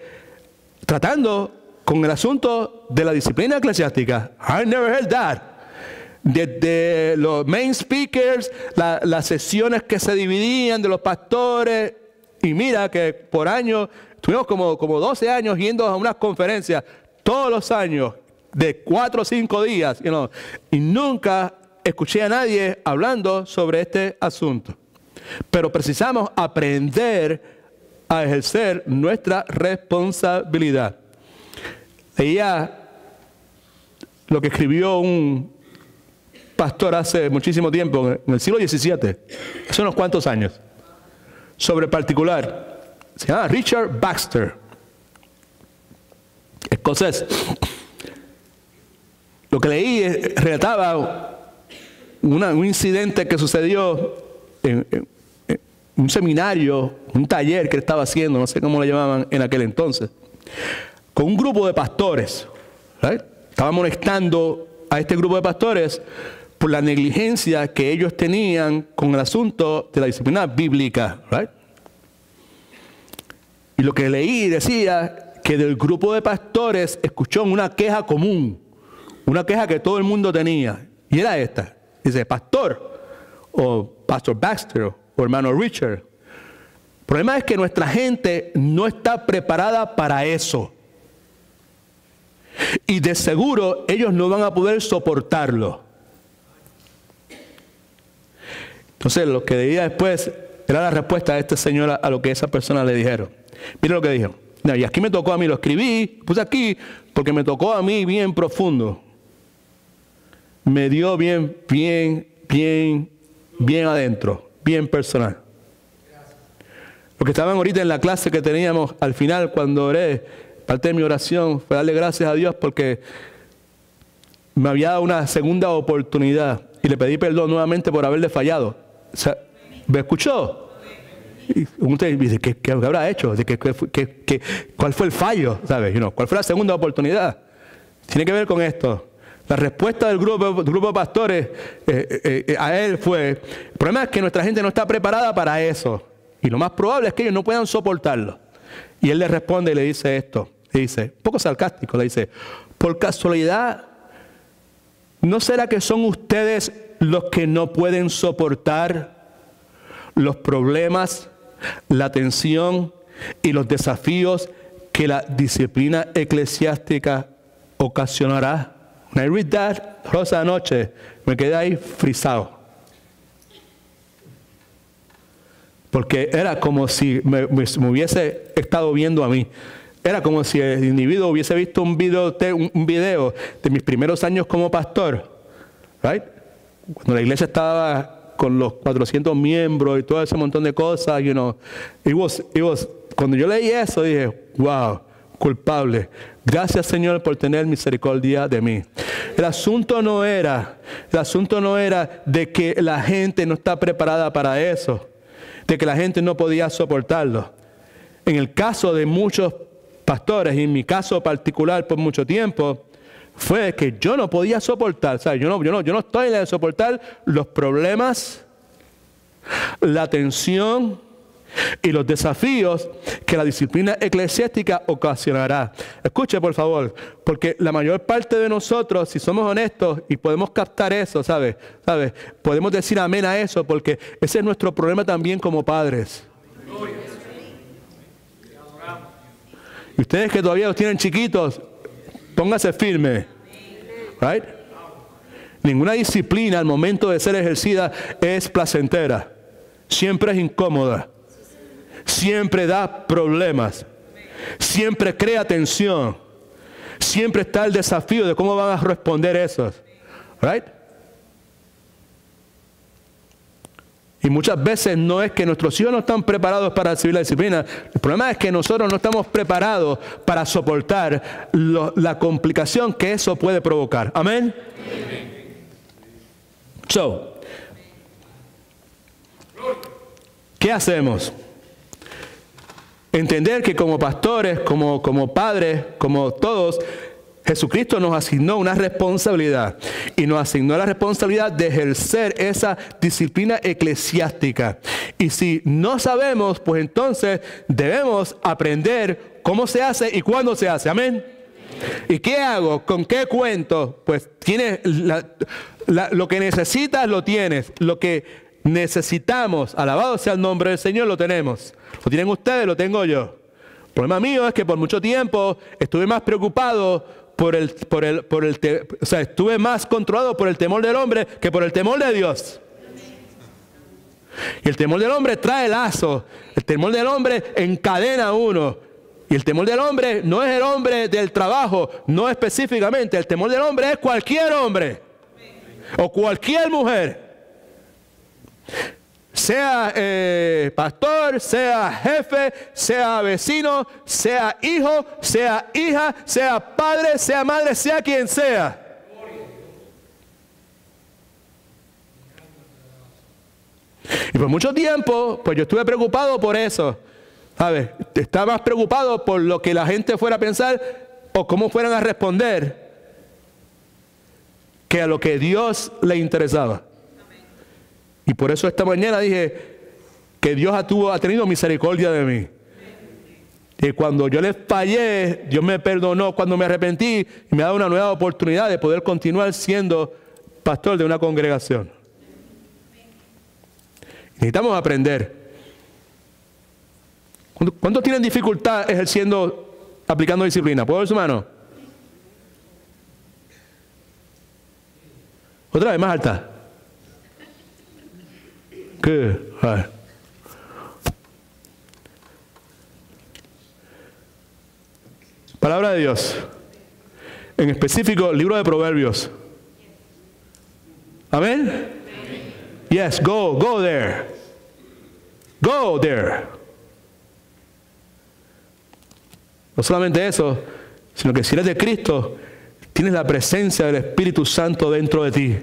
tratando con el asunto de la disciplina eclesiástica. I never heard that. Desde los main speakers, las sesiones que se dividían de los pastores. Y mira que por años, tuvimos como 12 años yendo a unas conferencias, todos los años, de 4 o 5 días, y nunca escuché a nadie hablando sobre este asunto. Pero precisamos aprender a ejercer nuestra responsabilidad. Leía lo que escribió un pastor hace muchísimo tiempo, en el siglo XVII, hace unos cuantos años, sobre particular. Se llama Richard Baxter, escocés. Lo que leí relataba un incidente que sucedió en un seminario, un taller que él estaba haciendo, no sé cómo le llamaban en aquel entonces, con un grupo de pastores. ¿Right? Estaba molestando a este grupo de pastores por la negligencia que ellos tenían con el asunto de la disciplina bíblica. ¿Right? Y lo que leí decía que del grupo de pastores escuchó una queja común, una queja que todo el mundo tenía. Y era esta. Dice, pastor, o Pastor Baxter, o hermano Richard, el problema es que nuestra gente no está preparada para eso. Y de seguro ellos no van a poder soportarlo. Entonces lo que decía después era la respuesta de este señor a lo que esa persona le dijeron. Mira lo que dijo. Y aquí me tocó a mí, lo escribí, puse aquí porque me tocó a mí bien profundo. Me dio bien adentro, bien personal. Lo que estaban ahorita en la clase que teníamos al final cuando oré, parte de mi oración fue darle gracias a Dios porque me había dado una segunda oportunidad y le pedí perdón nuevamente por haberle fallado. O sea, ¿me escuchó? Y usted dice, ¿qué habrá hecho? ¿Cuál fue el fallo? ¿Sabes? ¿Cuál fue la segunda oportunidad? Tiene que ver con esto. La respuesta del grupo de pastores a él fue, el problema es que nuestra gente no está preparada para eso. Y lo más probable es que ellos no puedan soportarlo. Y él le responde y le dice esto. Le dice, un poco sarcástico, le dice, por casualidad, ¿no será que son ustedes los que no pueden soportar los problemas, la tensión y los desafíos que la disciplina eclesiástica ocasionará? When I read that, rosa anoche, me quedé ahí frisado. Porque era como si me hubiese estado viendo a mí. Era como si el individuo hubiese visto un video de mis primeros años como pastor. Right? Cuando la iglesia estaba con los 400 miembros y todo ese montón de cosas, cuando yo leí eso dije, wow, culpable. Gracias, Señor, por tener misericordia de mí. El asunto no era de que la gente no está preparada para eso, de que la gente no podía soportarlo. En el caso de muchos pastores, y en mi caso particular por mucho tiempo, fue que yo no podía soportar, ¿sabes? Yo no estoy en soportar los problemas, la tensión y los desafíos que la disciplina eclesiástica ocasionará. Escuche, por favor, porque la mayor parte de nosotros, si somos honestos y podemos captar eso, ¿sabes? Podemos decir amén a eso, porque ese es nuestro problema también como padres. Y ustedes que todavía los tienen chiquitos, pónganse firme. Right? Ninguna disciplina al momento de ser ejercida es placentera. Siempre es incómoda. Siempre da problemas. Siempre crea tensión. Siempre está el desafío de cómo van a responder esos. Right? Y muchas veces no es que nuestros hijos no están preparados para recibir la disciplina. El problema es que nosotros no estamos preparados para soportar la complicación que eso puede provocar. Amén. So, ¿qué hacemos? Entender que como pastores, como padres, como todos, Jesucristo nos asignó una responsabilidad y nos asignó la responsabilidad de ejercer esa disciplina eclesiástica. Y si no sabemos, pues entonces debemos aprender cómo se hace y cuándo se hace. Amén. ¿Y qué hago? ¿Con qué cuento? Pues tienes lo que necesitas, lo tienes. Lo que necesitamos, alabado sea el nombre del Señor, lo tenemos. Lo tienen ustedes, lo tengo yo. El problema mío es que por mucho tiempo estuve más preocupado estuve más controlado por el temor del hombre que por el temor de Dios. Y el temor del hombre trae lazo. El temor del hombre encadena a uno. Y el temor del hombre no es el hombre del trabajo, no específicamente. El temor del hombre es cualquier hombre o cualquier mujer. Sea pastor, sea jefe, sea vecino, sea hijo, sea hija, sea padre, sea madre, sea quien sea. Y por mucho tiempo, pues yo estuve preocupado por eso. ¿Sabes? Estaba más preocupado por lo que la gente fuera a pensar o cómo fueran a responder que a lo que Dios le interesaba. Y por eso esta mañana dije que Dios ha tenido misericordia de mí. Y cuando yo les fallé, Dios me perdonó cuando me arrepentí y me ha dado una nueva oportunidad de poder continuar siendo pastor de una congregación. Necesitamos aprender. ¿Cuántos tienen dificultad aplicando disciplina? ¿Puedo ver su mano? Otra vez, más alta. Good. Right. Palabra de Dios. En específico, libro de Proverbios. Amén. Yes, go there. Go there. No solamente eso, sino que si eres de Cristo, tienes la presencia del Espíritu Santo dentro de ti.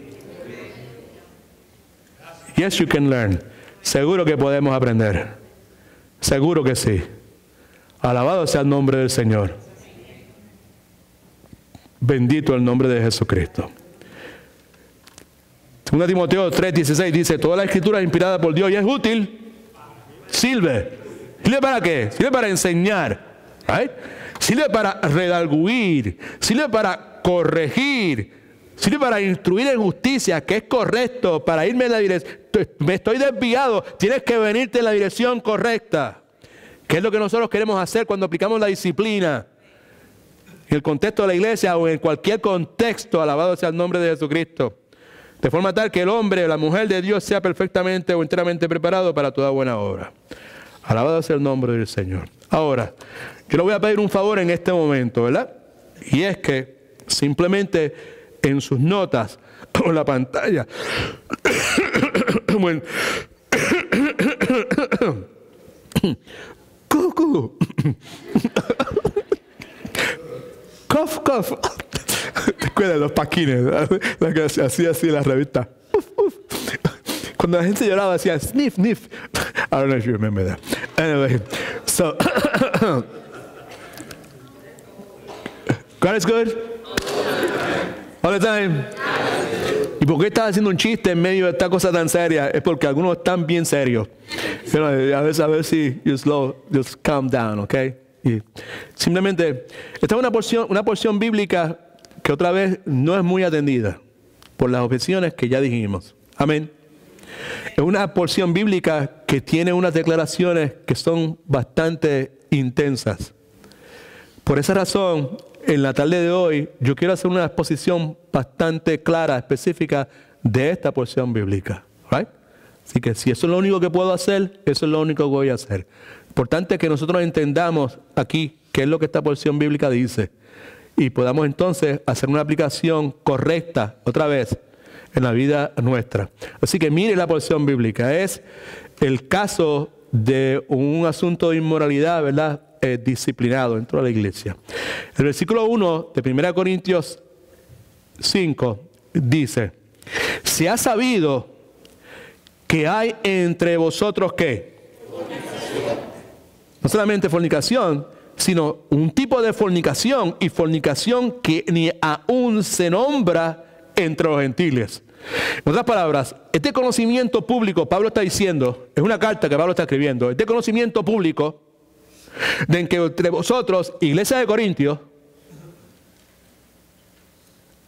Yes, you can learn. Seguro que podemos aprender. Seguro que sí. Alabado sea el nombre del Señor. Bendito el nombre de Jesucristo. 2 Timoteo 3:16 dice, toda la escritura es inspirada por Dios y es útil. Sirve. ¿Sirve para qué? Sirve para enseñar. ¿Right? Sirve para redarguir. Sirve para corregir. Sirve para instruir en justicia, que es correcto, para irme en la dirección. Me estoy desviado, tienes que venirte en la dirección correcta. ¿Qué es lo que nosotros queremos hacer cuando aplicamos la disciplina? En el contexto de la iglesia o en cualquier contexto, alabado sea el nombre de Jesucristo. De forma tal que el hombre o la mujer de Dios sea perfectamente o enteramente preparado para toda buena obra. Alabado sea el nombre del Señor. Ahora, yo le voy a pedir un favor en este momento, ¿verdad? Y es que simplemente en sus notas o en la pantalla bueno, cucu cough te acuerdas de los paquines la que hacía así en la revista cuando la gente lloraba hacía sniff I don't know if you remember that anyway so God is good all the time. ¿Y por qué estás haciendo un chiste en medio de esta cosa tan seria? Es porque algunos están bien serios. Pero a ver si just calm down, ¿ok? Y simplemente, esta es una porción bíblica que otra vez no es muy atendida por las objeciones que ya dijimos. Amén. Es una porción bíblica que tiene unas declaraciones que son bastante intensas. Por esa razón, en la tarde de hoy, yo quiero hacer una exposición bastante clara, específica de esta porción bíblica. ¿Right? Así que si eso es lo único que puedo hacer, eso es lo único que voy a hacer. Importante que nosotros entendamos aquí qué es lo que esta porción bíblica dice y podamos entonces hacer una aplicación correcta, otra vez, en la vida nuestra. Así que mire la porción bíblica. Es el caso de un asunto de inmoralidad, ¿verdad? Disciplinado dentro de la iglesia. El versículo 1 de 1 Corintios 5 dice: se ha sabido que hay entre vosotros ¿qué? No solamente fornicación, sino un tipo de fornicación, y fornicación que ni aún se nombra entre los gentiles. En otras palabras, este conocimiento público, Pablo está diciendo, es una carta que Pablo está escribiendo, este conocimiento público de que entre vosotros, iglesia de Corintios,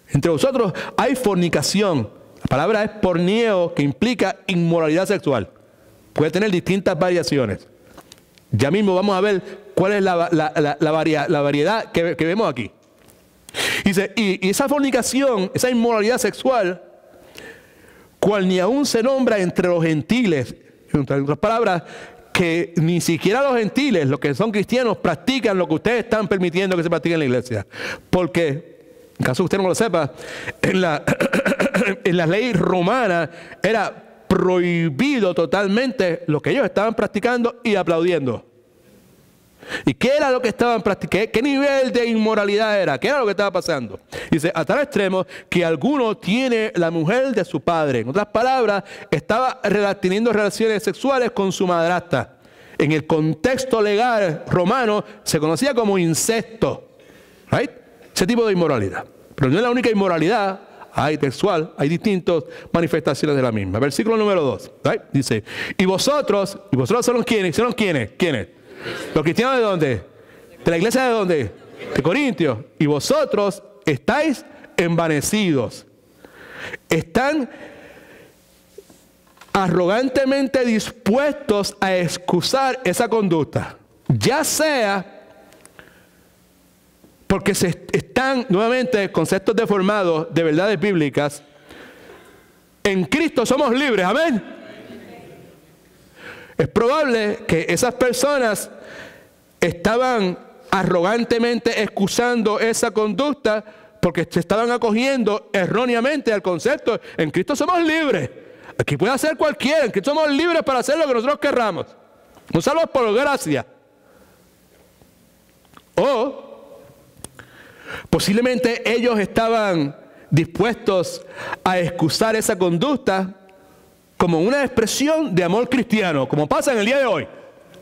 entre vosotros hay fornicación. La palabra es porneo, que implica inmoralidad sexual. Puede tener distintas variaciones. Ya mismo vamos a ver cuál es la variedad que vemos aquí. Dice, y esa fornicación, esa inmoralidad sexual, cual ni aún se nombra entre los gentiles, en otras palabras, que ni siquiera los gentiles, los que son cristianos, practican lo que ustedes están permitiendo que se practique en la iglesia. Porque, en caso que usted no lo sepa, en la ley romana era prohibido totalmente lo que ellos estaban practicando y aplaudiendo. ¿Y qué era lo que estaban practicando? ¿Qué nivel de inmoralidad era? ¿Qué era lo que estaba pasando? Dice, a tal extremo que alguno tiene la mujer de su padre. En otras palabras, estaba teniendo relaciones sexuales con su madrastra. En el contexto legal romano se conocía como incesto. ¿Right? Ese tipo de inmoralidad. Pero no es la única inmoralidad. Hay sexual, hay distintas manifestaciones de la misma. Versículo número 2. ¿Right? Dice, y vosotros son quiénes? ¿Son quiénes? ¿Quiénes? ¿Los cristianos de dónde? ¿De la iglesia de dónde? De Corintios. Y vosotros estáis envanecidos. Están arrogantemente dispuestos a excusar esa conducta. Ya sea porque se están, nuevamente, conceptos deformados de verdades bíblicas. En Cristo somos libres. Amén. Es probable que esas personas estaban arrogantemente excusando esa conducta porque se estaban acogiendo erróneamente al concepto. En Cristo somos libres. Aquí puede hacer cualquiera. En Cristo somos libres para hacer lo que nosotros querramos. Nos salvamos por gracia. O posiblemente ellos estaban dispuestos a excusar esa conducta como una expresión de amor cristiano, como pasa en el día de hoy.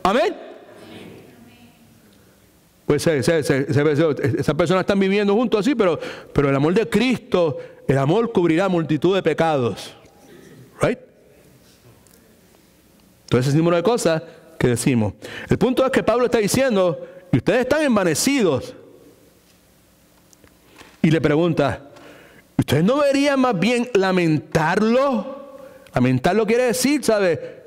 Amén. Pues esas personas están viviendo juntos así, pero el amor de Cristo, el amor cubrirá multitud de pecados. Right? Entonces, ese número de cosas que decimos. El punto es que Pablo está diciendo, y ustedes están envanecidos. Y le pregunta, ¿ustedes no deberían más bien lamentarlo? Lamentarlo quiere decir, ¿sabe?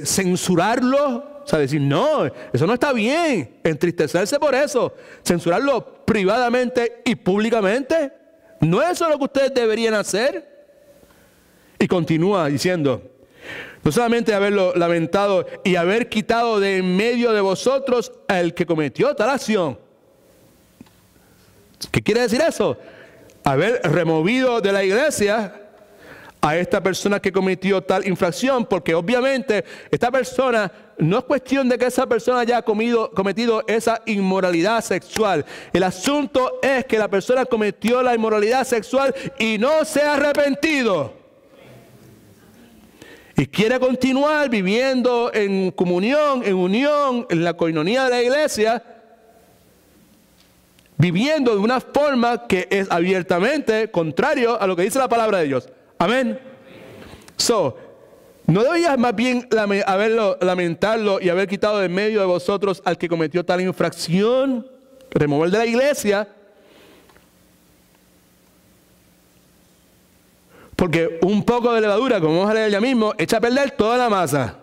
Censurarlo, ¿sabe? Decir, no, eso no está bien. Entristecerse por eso. Censurarlo privadamente y públicamente. ¿No es eso lo que ustedes deberían hacer? Y continúa diciendo, no solamente haberlo lamentado y haber quitado de en medio de vosotros al que cometió tal acción. ¿Qué quiere decir eso? Haber removido de la iglesia a esta persona que cometió tal infracción, porque obviamente esta persona, no es cuestión de que esa persona haya cometido esa inmoralidad sexual. El asunto es que la persona cometió la inmoralidad sexual y no se ha arrepentido. Y quiere continuar viviendo en comunión, en unión, en la coinonía de la iglesia, viviendo de una forma que es abiertamente contrario a lo que dice la palabra de Dios. Amén. ¿No debías más bien lamentarlo y haber quitado de medio de vosotros al que cometió tal infracción? Remover de la iglesia. Porque un poco de levadura, como vamos a leer ya mismo, echa a perder toda la masa.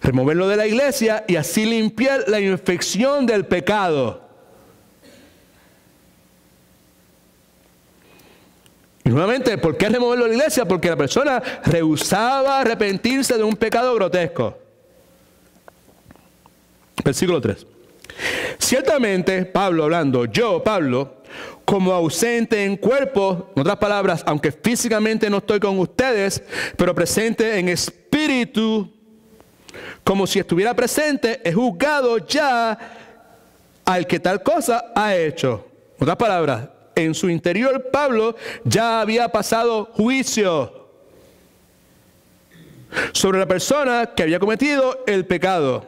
Removerlo de la iglesia y así limpiar la infección del pecado. Y nuevamente, ¿por qué removerlo de la iglesia? Porque la persona rehusaba arrepentirse de un pecado grotesco. Versículo 3. Ciertamente, Pablo hablando, yo, Pablo, como ausente en cuerpo, en otras palabras, aunque físicamente no estoy con ustedes, pero presente en espíritu, como si estuviera presente, he juzgado ya al que tal cosa ha hecho. En otras palabras, en su interior Pablo ya había pasado juicio sobre la persona que había cometido el pecado.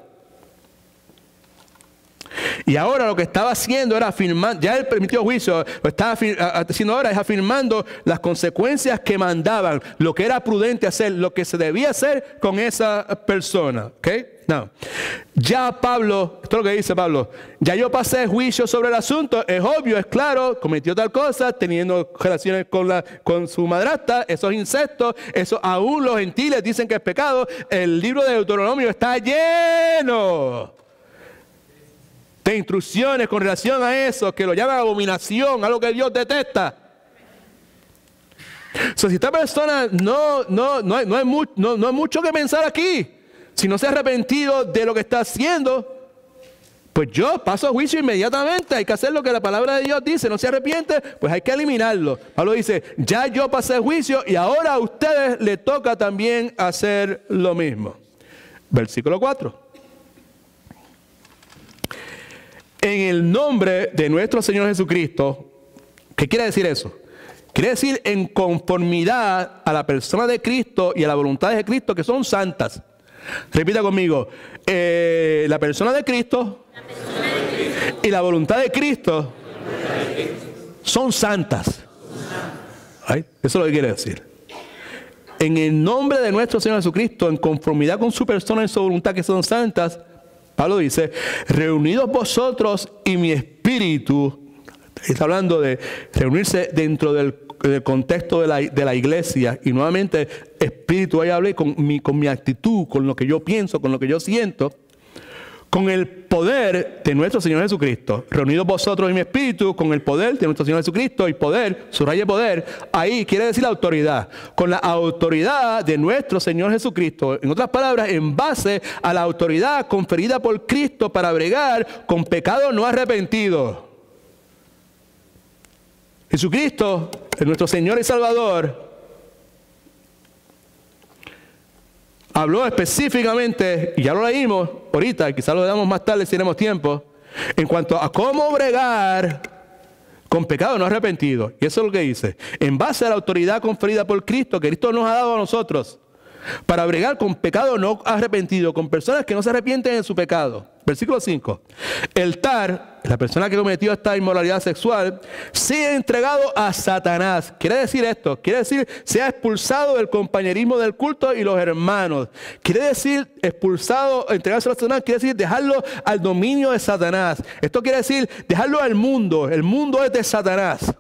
Y ahora lo que estaba haciendo era afirmando, ya él permitió juicio, lo estaba haciendo ahora es afirmando las consecuencias que mandaban, lo que era prudente hacer, lo que se debía hacer con esa persona. ¿Ok? No. Ya Pablo, esto es lo que dice Pablo, ya yo pasé juicio sobre el asunto, es obvio, es claro, cometió tal cosa, teniendo relaciones con su madrastra, esos incestos, eso aún los gentiles dicen que es pecado. El libro de Deuteronomio está lleno de instrucciones con relación a eso, que lo llaman abominación, algo que Dios detesta. Si esta persona no hay mucho que pensar aquí, si no se ha arrepentido de lo que está haciendo, pues yo paso a juicio inmediatamente. Hay que hacer lo que la palabra de Dios dice. No se arrepiente, pues hay que eliminarlo. Pablo dice, ya yo pasé juicio y ahora a ustedes les toca también hacer lo mismo. Versículo 4. En el nombre de nuestro Señor Jesucristo, ¿qué quiere decir eso? Quiere decir en conformidad a la persona de Cristo y a la voluntad de Cristo, que son santas. Repita conmigo, la persona de Cristo y la voluntad de Cristo son santas. ¿Ay? Eso es lo que quiere decir. En el nombre de nuestro Señor Jesucristo, en conformidad con su persona y su voluntad, que son santas, Pablo dice, reunidos vosotros y mi espíritu, está hablando de reunirse dentro del contexto de la iglesia, y nuevamente espíritu, ahí hablé con mi actitud, con lo que yo pienso, con lo que yo siento, con el poder de nuestro Señor Jesucristo, reunidos vosotros y mi espíritu, con el poder de nuestro Señor Jesucristo, y poder, subraya poder, ahí quiere decir la autoridad, con la autoridad de nuestro Señor Jesucristo, en otras palabras, en base a la autoridad conferida por Cristo para bregar con pecado no arrepentido. Jesucristo, nuestro Señor y Salvador, habló específicamente, y ya lo leímos ahorita, quizás lo leamos más tarde si tenemos tiempo, en cuanto a cómo bregar con pecado no arrepentido. Y eso es lo que dice. En base a la autoridad conferida por Cristo, que Cristo nos ha dado a nosotros, para bregar con pecado no arrepentido, con personas que no se arrepienten de su pecado. Versículo 5. El tal, la persona que cometió esta inmoralidad sexual, sea entregado a Satanás. Quiere decir esto, quiere decir sea expulsado del compañerismo del culto y los hermanos. Quiere decir expulsado, entregarse a Satanás, quiere decir dejarlo al dominio de Satanás. Esto quiere decir dejarlo al mundo. El mundo es de Satanás.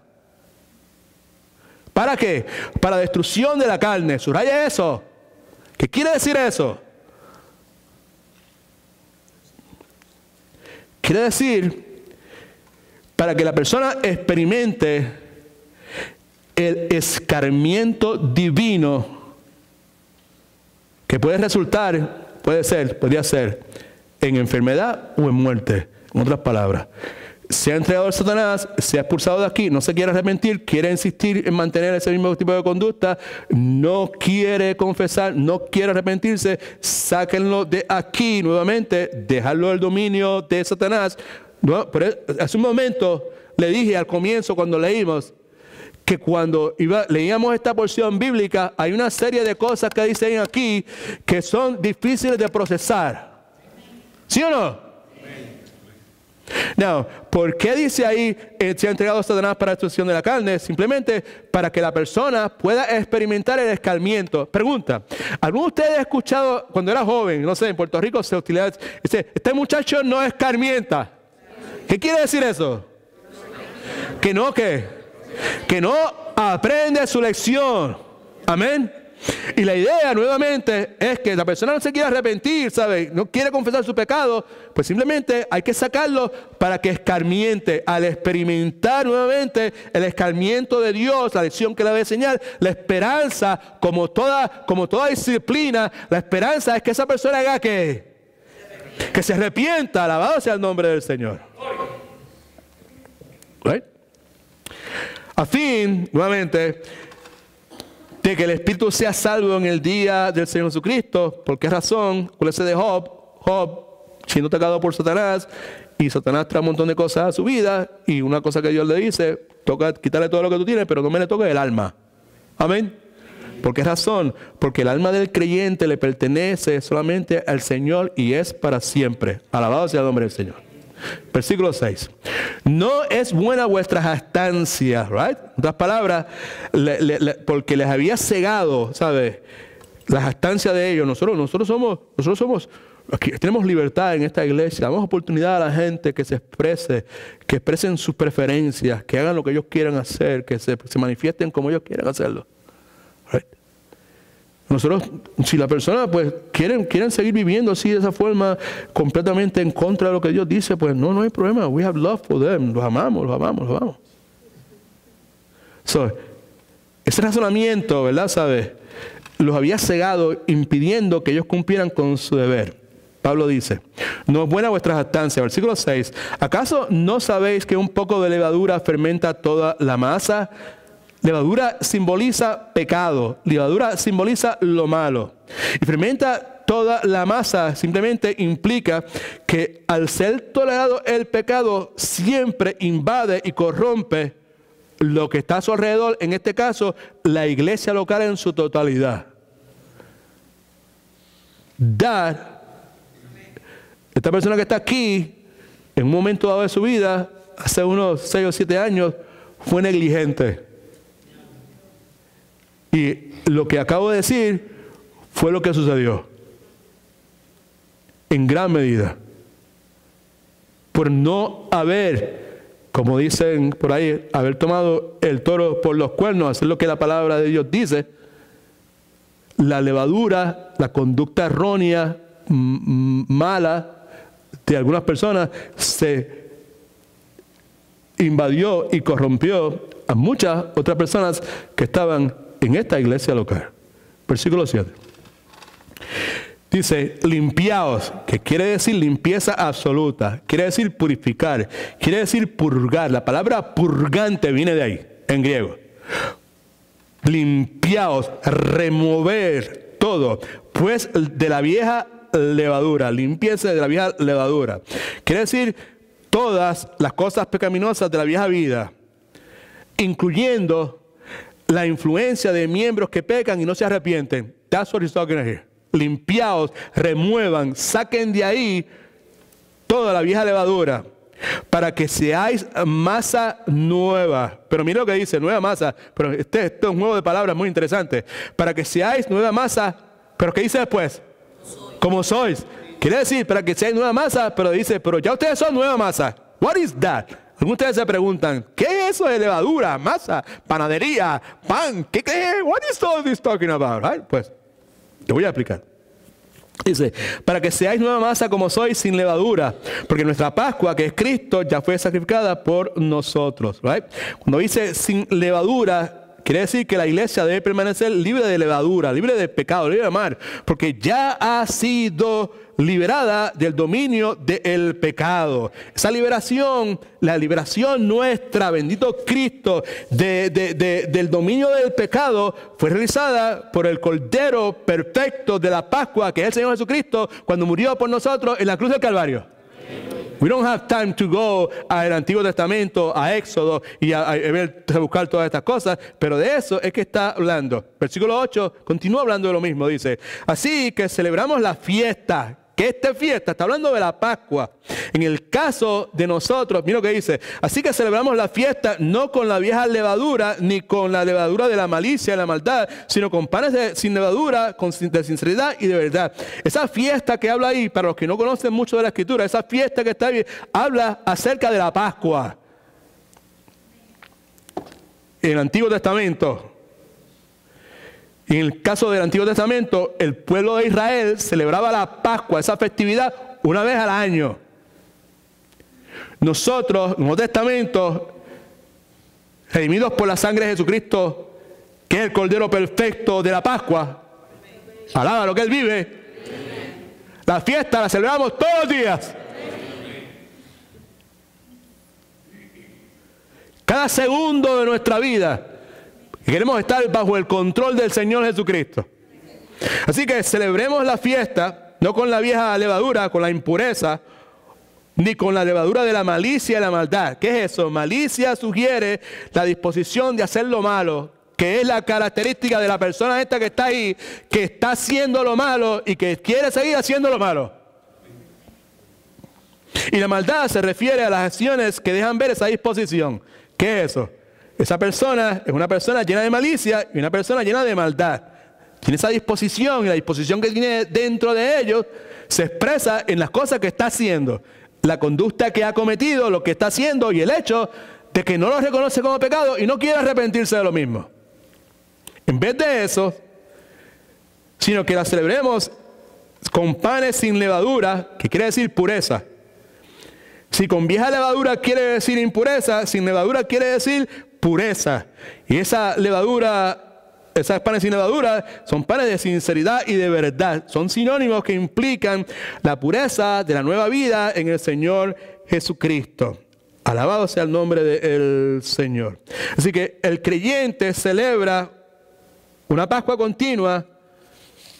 ¿Para qué? Para destrucción de la carne. Subraya eso. ¿Qué quiere decir eso? Quiere decir, para que la persona experimente el escarmiento divino que puede resultar, podría ser en enfermedad o en muerte. En otras palabras, se ha entregado a Satanás, se ha expulsado de aquí, no se quiere arrepentir, quiere insistir en mantener ese mismo tipo de conducta, no quiere confesar, no quiere arrepentirse, sáquenlo de aquí nuevamente, dejarlo del dominio de Satanás. No, pero hace un momento le dije al comienzo cuando leímos que cuando leíamos esta porción bíblica hay una serie de cosas que dicen aquí que son difíciles de procesar. ¿Sí o no? No, ¿por qué dice ahí se ha entregado a Satanás para la destrucción de la carne? Simplemente para que la persona pueda experimentar el escarmiento. Pregunta, ¿alguno de ustedes ha escuchado cuando era joven, no sé, en Puerto Rico se utiliza, dice, este muchacho no escarmienta? ¿Qué quiere decir eso? Que no aprende su lección. Amén. Y la idea nuevamente es que la persona no se quiere arrepentir, ¿sabe? No quiere confesar su pecado, pues simplemente hay que sacarlo para que escarmiente. Al experimentar nuevamente el escarmiento de Dios, la lección que le va a enseñar, la esperanza, como toda disciplina, la esperanza es que esa persona haga que se arrepienta. Alabado sea el nombre del Señor. ¿Right? A fin, nuevamente, de que el espíritu sea salvo en el día del Señor Jesucristo. ¿Por qué razón? Con ese de Job, siendo atacado por Satanás, y Satanás trae un montón de cosas a su vida, y una cosa que Dios le dice, toca quitarle todo lo que tú tienes, pero no me le toques el alma. Amén. ¿Por qué razón? Porque el alma del creyente le pertenece solamente al Señor y es para siempre. Alabado sea el nombre del Señor. Versículo 6. No es buena vuestra jactancia, right? En otras palabras, porque les había cegado, ¿sabes? La jactancia de ellos. Nosotros somos, aquí tenemos libertad en esta iglesia. Damos oportunidad a la gente que se exprese, que expresen sus preferencias, que hagan lo que ellos quieran hacer, que se manifiesten como ellos quieran hacerlo. Right? Nosotros, si la persona pues quieren seguir viviendo así de esa forma, completamente en contra de lo que Dios dice, pues no hay problema. We have love for them. Los amamos. So, ese razonamiento, ¿verdad? ¿Sabes? Los había cegado, impidiendo que ellos cumplieran con su deber. Pablo dice, no es buena vuestra jactancia. Versículo 6. ¿Acaso no sabéis que un poco de levadura fermenta toda la masa? Levadura simboliza pecado, levadura simboliza lo malo. Y fermenta toda la masa simplemente implica que al ser tolerado el pecado siempre invade y corrompe lo que está a su alrededor, en este caso la iglesia local en su totalidad. Esta persona que está aquí, en un momento dado de su vida, hace unos 6 o 7 años, fue negligente. Y lo que acabo de decir fue lo que sucedió. En gran medida. Por no haber, como dicen por ahí, haber tomado el toro por los cuernos, hacer lo que la palabra de Dios dice, la levadura, la conducta errónea, mala de algunas personas se invadió y corrompió a muchas otras personas que estaban en esta iglesia local. Versículo 7. Dice, limpiaos, que quiere decir limpieza absoluta, quiere decir purificar, quiere decir purgar. La palabra purgante viene de ahí, en griego. Limpiaos, remover todo, pues de la vieja levadura, limpieza de la vieja levadura. Quiere decir todas las cosas pecaminosas de la vieja vida, incluyendo la influencia de miembros que pecan y no se arrepienten. That's what he's talking about here. Limpiaos, remuevan, saquen de ahí toda la vieja levadura para que seáis masa nueva. Pero mira lo que dice, nueva masa. Pero este es un juego de palabras muy interesante. Para que seáis nueva masa, pero ¿qué dice después? Como sois. Quiere decir, para que seáis nueva masa, pero dice, pero ya ustedes son nueva masa. What is that? Algunos de ustedes se preguntan, ¿qué es eso de levadura, masa, panadería, pan? ¿Qué? What is all this talking about? Right? Pues, te voy a explicar. Dice, para que seáis nueva masa como sois, sin levadura, porque nuestra Pascua, que es Cristo, ya fue sacrificada por nosotros. Right? Cuando dice sin levadura, quiere decir que la iglesia debe permanecer libre de levadura, libre de pecado, libre de mal, porque ya ha sido liberada del dominio del pecado. Esa liberación, la liberación nuestra, bendito Cristo, del dominio del pecado, fue realizada por el Cordero perfecto de la Pascua, que es el Señor Jesucristo, cuando murió por nosotros en la cruz del Calvario. We don't have time to go al Antiguo Testamento, a Éxodo y a buscar todas estas cosas, pero de eso es que está hablando. Versículo 8 continúa hablando de lo mismo, dice, así que celebramos la fiesta. Que esta fiesta, está hablando de la Pascua. En el caso de nosotros, mira lo que dice, así que celebramos la fiesta no con la vieja levadura, ni con la levadura de la malicia y la maldad, sino con panes sin levadura, de sinceridad y de verdad. Esa fiesta que habla ahí, para los que no conocen mucho de la Escritura, esa fiesta que está ahí, habla acerca de la Pascua. En el Antiguo Testamento. Y en el caso del Antiguo Testamento, el pueblo de Israel celebraba la Pascua, esa festividad, una vez al año. Nosotros, en el Nuevo Testamento, redimidos por la sangre de Jesucristo, que es el Cordero perfecto de la Pascua, alaba lo que Él vive. La fiesta la celebramos todos los días. Cada segundo de nuestra vida queremos estar bajo el control del Señor Jesucristo. Así que celebremos la fiesta, no con la vieja levadura, con la impureza, ni con la levadura de la malicia y la maldad. ¿Qué es eso? Malicia sugiere la disposición de hacer lo malo, que es la característica de la persona esta que está ahí, que está haciendo lo malo y que quiere seguir haciendo lo malo. Y la maldad se refiere a las acciones que dejan ver esa disposición. ¿Qué es eso? Esa persona es una persona llena de malicia y una persona llena de maldad. Tiene esa disposición y la disposición que tiene dentro de ellos se expresa en las cosas que está haciendo. La conducta que ha cometido, lo que está haciendo y el hecho de que no lo reconoce como pecado y no quiere arrepentirse de lo mismo. En vez de eso, sino que la celebremos con panes sin levadura, que quiere decir pureza. Si con vieja levadura quiere decir impureza, sin levadura quiere decir pureza. Y esa levadura, esos panes sin levadura, son panes de sinceridad y de verdad. Son sinónimos que implican la pureza de la nueva vida en el Señor Jesucristo. Alabado sea el nombre del Señor. Así que el creyente celebra una Pascua continua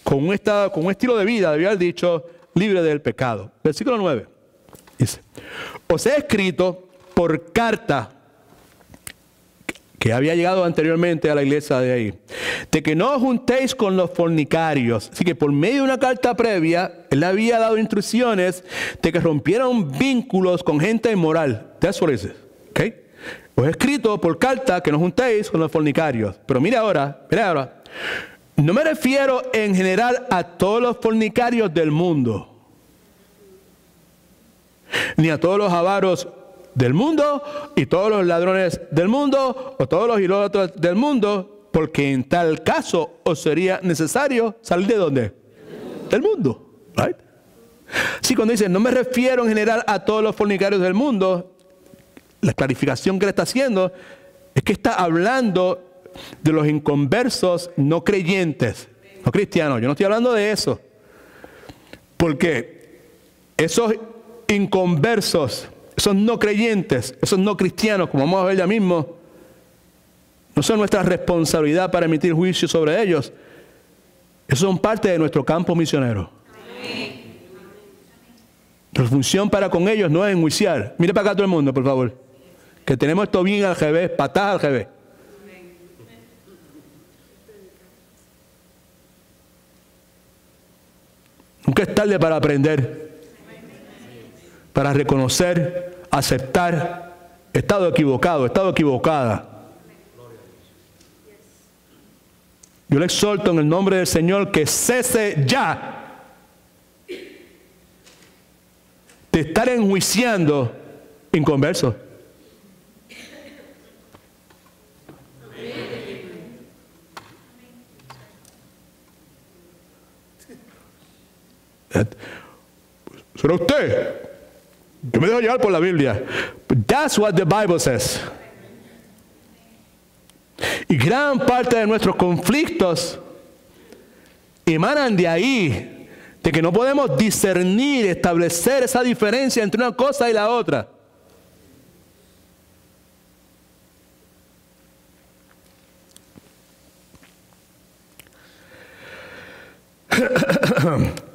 con un estilo de vida, debía haber dicho, libre del pecado. Versículo 9. Dice, os he escrito por carta, que había llegado anteriormente a la iglesia de ahí, de que no os juntéis con los fornicarios. Así que por medio de una carta previa, él había dado instrucciones de que rompieron vínculos con gente inmoral. That's what it is. Okay? Os he escrito por carta que no juntéis con los fornicarios. Pero mira ahora. No me refiero en general a todos los fornicarios del mundo, ni a todos los avaros del mundo y todos los ladrones del mundo o todos los idólatras del mundo, porque en tal caso os sería necesario salir ¿de dónde? Del mundo. Right? Sí, cuando dice no me refiero en general a todos los fornicarios del mundo, la clarificación que le está haciendo es que está hablando de los inconversos no creyentes, no cristianos. Yo no estoy hablando de eso, porque esos inconversos, esos no creyentes, esos no cristianos, como vamos a ver ya mismo, no son nuestra responsabilidad para emitir juicio sobre ellos. Esos son parte de nuestro campo misionero. Nuestra función para con ellos no es enjuiciar. Mire para acá todo el mundo, por favor, que tenemos esto bien al revés, patadas al revés. Nunca es tarde para aprender, para reconocer, aceptar. He estado equivocado, he estado equivocada. Yo le exhorto en el nombre del Señor que cese ya de estar enjuiciando inconversos. ¿Será usted? Yo me dejo llevar por la Biblia. But that's what the Bible says. Y gran parte de nuestros conflictos emanan de ahí, de que no podemos discernir, establecer esa diferencia entre una cosa y la otra.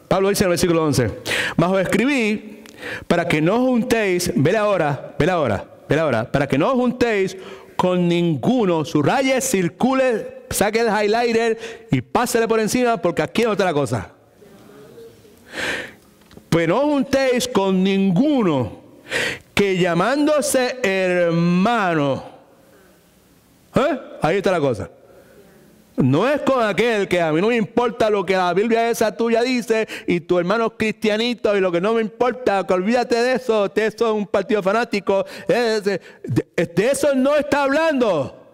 Pablo dice en el versículo 11, mas os escribí para que no os juntéis, vele ahora, para que no os juntéis con ninguno, subraye, circule, saque el highlighter y pásele por encima, porque aquí no está la cosa. Pues no os juntéis con ninguno que llamándose hermano, ahí está la cosa. No es con aquel que a mí no me importa lo que la Biblia esa tuya dice y tu hermano cristianito y lo que no me importa, que olvídate de eso es un partido fanático. De eso no está hablando.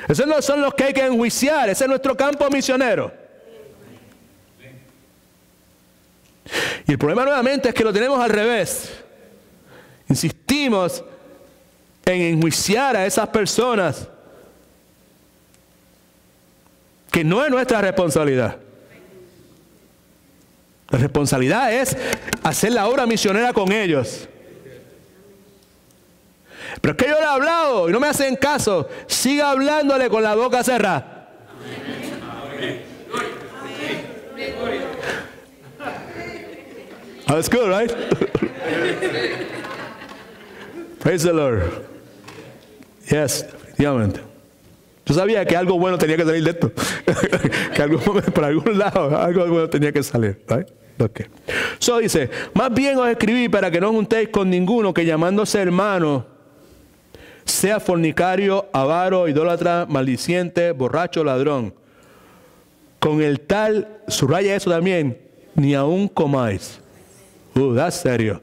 Esos no son los que hay que enjuiciar. Ese es nuestro campo misionero. Y el problema nuevamente es que lo tenemos al revés. Insistimos en enjuiciar a esas personas que no es nuestra responsabilidad. La responsabilidad es hacer la obra misionera con ellos. Pero es que yo le he hablado y no me hacen caso. Siga hablándole con la boca cerrada. That's good, right? Praise the Lord. Yes, definitivamente. Yo sabía que algo bueno tenía que salir de esto. Que algo, por algún lado, algo bueno tenía que salir. Right? Okay. So dice, más bien os escribí para que no os juntéis con ninguno que llamándose hermano sea fornicario, avaro, idólatra, maldiciente, borracho, ladrón. Con el tal, subraya eso también, ni aún comáis. That's serio.